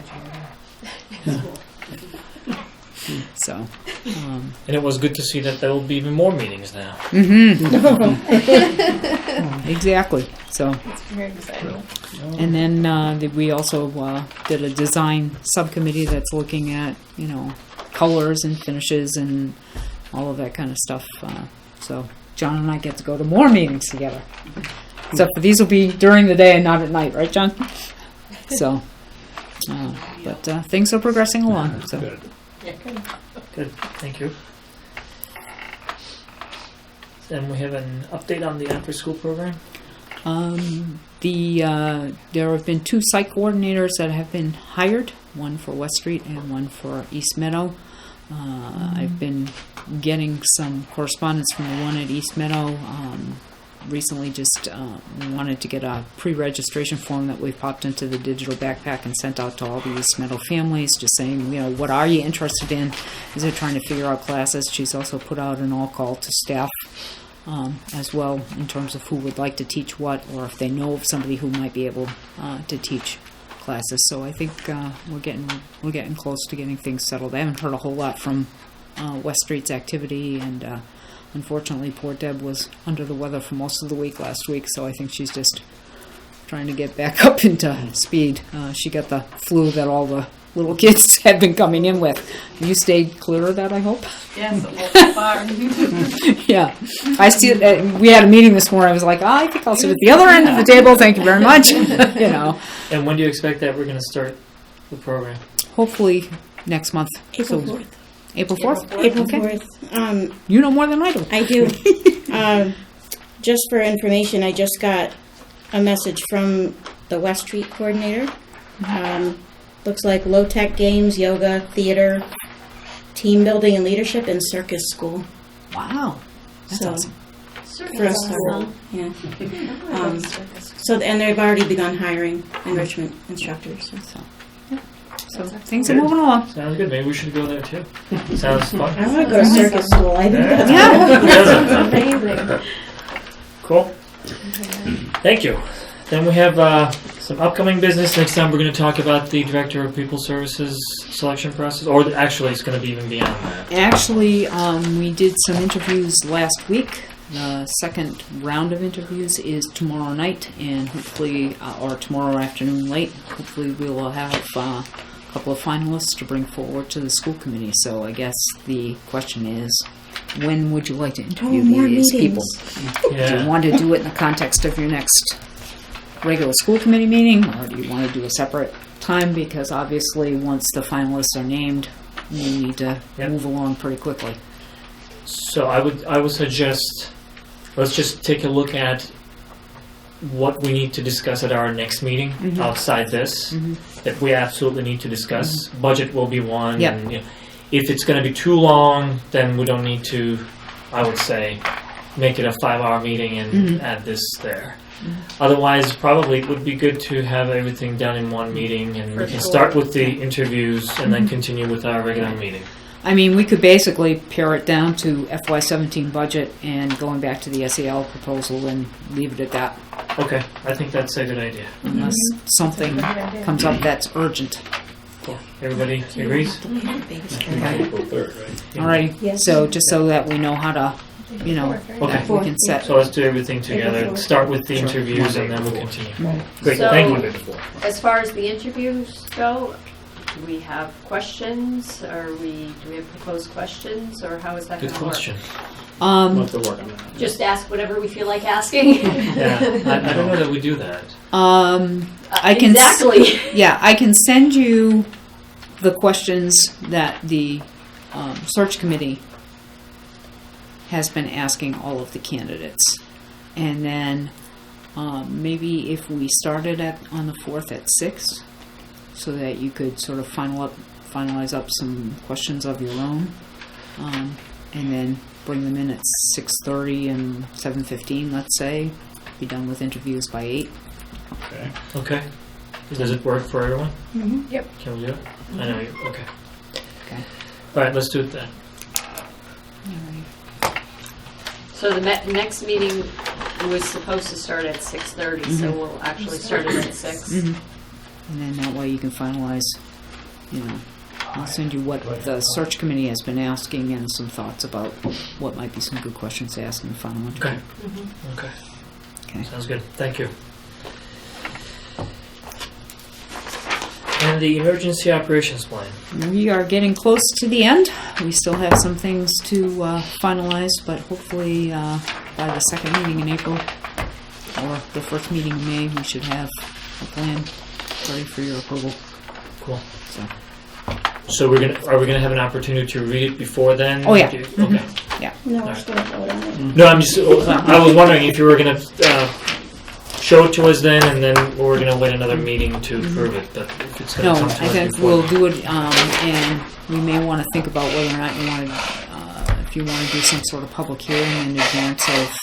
So, And it was good to see that there will be even more meetings now. exactly. So, It's very exciting. and then we also did a design subcommittee that's looking at, colors and finishes and all of that kind of stuff. So John and I get to go to more meetings together. Except for these will be during the day and not at night, right, John? So, but things are progressing along. So. Good. Good, thank you. Then we have an update on the after-school program. There have been 2 site coordinators that have been hired, one for West Street and one for East Meadow. I've been getting some correspondence from the one at East Meadow. Recently just wanted to get a pre-registration form that we've popped into the digital backpack and sent out to all the East Meadow families, just saying, what are you interested in? Is they're trying to figure out classes. She's also put out an all-call to staff as well in terms of who would like to teach what, or if they know of somebody who might be able to teach classes. So I think we're getting close to getting things settled. I haven't heard a whole lot from West Street's activity, and unfortunately poor Deb was under the weather for most of the week last week, so I think she's just trying to get back up into speed. She got the flu that all the little kids had been coming in with. You stayed clear of that, I hope? Yes, it won't far. Yeah. I see. We had a meeting this morning. I was like, I think I'll sit at the other end of the table. Thank you very much. And when do you expect that we're going to start the program? Hopefully next month. April 4th. April 4th? April Okay. 4th. You know more than I do. I do. Just for information, I just got a message from the West Street coordinator. Looks like low-tech games, yoga, theater, team building and leadership, and circus school. Wow. That's So, awesome. for us to roll. Yeah. And they've already begun hiring enrichment instructors. So things are moving along. Sounds good. Maybe we should go there too. Sounds fun. I want to go to circus school. I think that's Yeah. Amazing. Cool. Thank you. Then we have some upcoming business. Next time we're going to talk about the Director of People Services selection process, or actually it's going to be even beyond that. Actually, we did some interviews last week. The second round of interviews is tomorrow night, and hopefully, or tomorrow afternoon late, hopefully we will have a couple of finalists to bring forward to the school committee. So I guess the question is, when would you like to interview more these people? meetings. Do you want to do it in the context of your next regular school committee meeting, or do you want to do a separate time? Because obviously once the finalists are named, we need to move along pretty quickly. So I would suggest let's just take a look at what we need to discuss at our next meeting outside this that we absolutely need to discuss. Budget will be one. Yep. And, if it's going to be too long, then we don't need to, I would say, make it a 5-hour meeting and add this there. Otherwise, probably it would be good to have everything done in one meeting, and we can start with the interviews and then continue with our regular meeting. I mean, we could basically pare it down to FY17 budget and going back to the SEL proposal and leave it at that, Okay, I think that's a good idea. unless something comes up that's urgent. Cool. Everybody agrees? Okay. Third, right? All right. Yes. So just so that we know how to, you know, Okay. we can set. So let's do everything together. April Start with the Sure. interviews and then we'll continue. Right. Great, So- thank you. Monday before. As far as the interviews go, do we have questions? Do we have proposed questions, or how is that going Good to work? question. We'll have to work on that. Just ask whatever we feel like asking? Yeah, I don't know that we do that. I can Exactly. Yeah, I can send you the questions that the search committee has been asking all of the candidates. And then maybe if we started on the 4th at 6, so that you could sort of finalize up some questions of your own, and then bring them in at 6:30 and 7:15, let's say. Be done with interviews by 8. Okay. Okay. Does it work for everyone? Mhm. Yep. Can we do it? I know you, okay. Okay. All right, let's do it then. So the next meeting was supposed to start at 6:30, so we'll actually start it at 6. Mhm. And then that way you can finalize, you know, I'll send you what the search committee has been asking and some thoughts about what might be some good questions to ask in the final one. Okay. Okay. Okay. Sounds good. Thank you. And the emergency operations plan. We are getting close to the end. We still have some things to finalize, but hopefully by the second meeting in April or the first meeting in May, we should have a plan ready for your approval. Cool. So, So are we gonna have an opportunity to read it before then? Oh, yeah. Okay. No, we're still voting on it. No, I'm just. I was wondering if you were gonna show it to us then, and then we're gonna wait another meeting to approve it. But if it's gonna no, come to I us think before we'll then. do it, and we may want to think about whether or not you want to, if you want to do some sort of public hearing in advance of,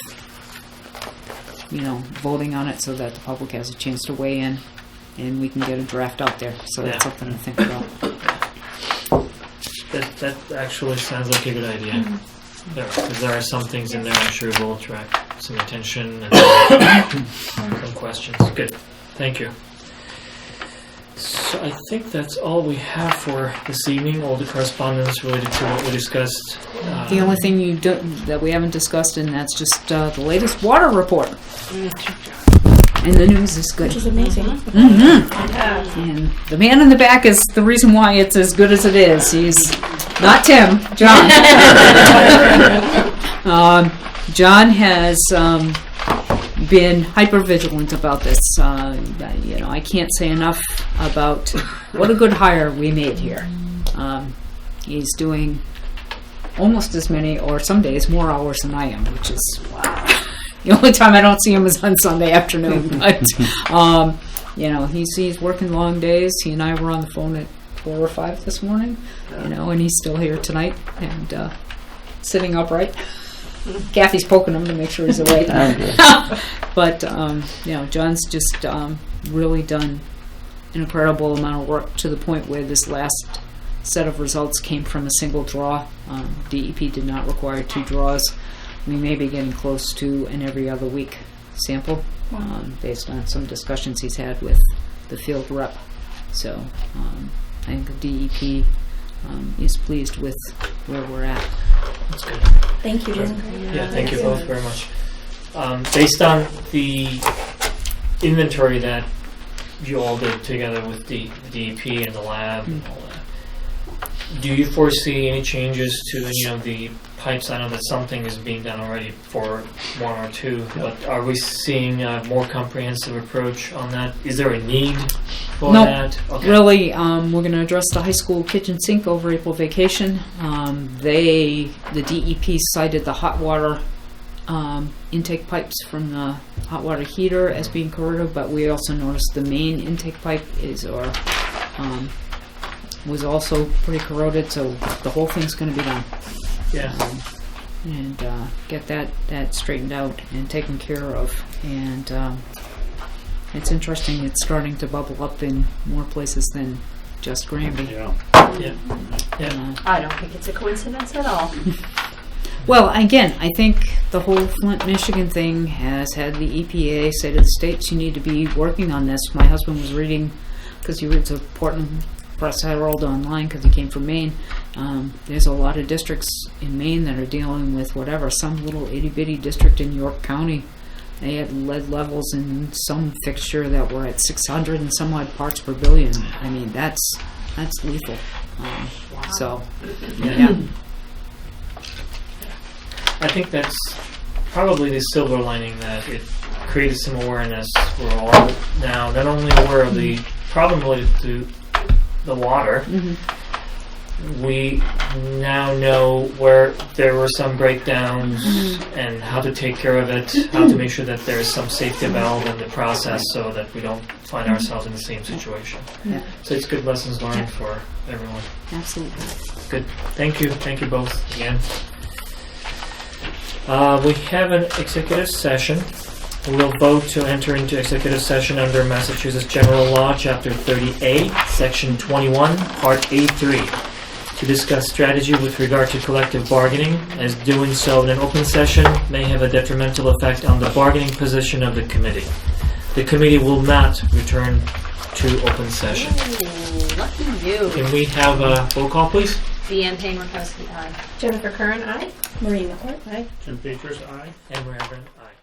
you know, voting on it, so that the public has a chance to weigh in, and we can get a draft out there. So that's Yeah. something to think about. That actually sounds like a good idea. Because there are some things in there I'm sure will attract some attention and some questions. Good. Thank you. So I think that's all we have for this evening. All the correspondence related to what we discussed. The only thing that we haven't discussed, and that's just the latest water report. And the news is good. Which is amazing. And the man in the back is the reason why it's as good as it is. He's not Tim, John. John has been hyper vigilant about this. You know, I can't say enough about what a good hire we made here. He's doing almost as many, or some days more hours than I am, which is wow. The only time I don't see him is on Sunday afternoon. But you know, he's working long days. He and I were on the phone at 4 or 5 this morning. You know, and he's still here tonight and sitting upright. Kathy's poking him to make sure he's awake. But you know, John's just really done an incredible amount of work to the point where this last set of results came from a single draw. DEP did not require 2 draws. We may be getting close to an every other week sample based on some discussions he's had with the field rep. So I think the DEP is pleased with where we're at. That's good. Thank you, Jen. Yeah, thank you both very much. Based on the inventory that you all did together with the DEP and the lab and all that, do you foresee any changes to any of the pipes? I know that something is being done already for 1 or 2, but are we seeing a more comprehensive approach on that? Is there a need for No, that? Okay. really, we're going to address the high school kitchen sink over April vacation. The DEP cited the hot water intake pipes from the hot water heater as being corroded, but we also noticed the main intake pipe was also pretty corroded, so the whole thing's going to be done. Yeah. And get that straightened out and taken care of. And it's interesting, it's starting to bubble up in more places than just Granby. Yeah. Yeah. Yeah. I don't think it's a coincidence at all. Well, again, I think the whole Flint, Michigan thing has had the EPA say to the states, you need to be working on this. My husband was reading, because he reads a Portland Press Herald online because he came from Maine. There's a lot of districts in Maine that are dealing with whatever. Some little itty bitty district in York County, they had lead levels in some fixture that were at 600 and some odd parts per billion. I mean, that's lethal. So, yeah. I think that's probably the silver lining, that it created some awareness. We're all now not only aware of the problem related to the water, we now know where there were some breakdowns and how to take care of it, how to make sure that there's some safety valve in the process so that we don't find ourselves in the same situation. Yeah. So it's good lessons learned for everyone. Absolutely. Good. Thank you. Thank you both again. We have an executive session. We'll vote to enter into executive session under Massachusetts General Law, Chapter 38, Section 21, Part A3, to discuss strategy with regard to collective bargaining, as doing so in an open session may have a detrimental effect on the bargaining position of the committee. The committee will not return to open session. Ooh, lucky you. Can we have a roll call, please? Deanne Payne-Markowski, aye. Jennifer Curran, aye. Maureen McCourt, aye. Jim Peters, aye. And Reverend, aye.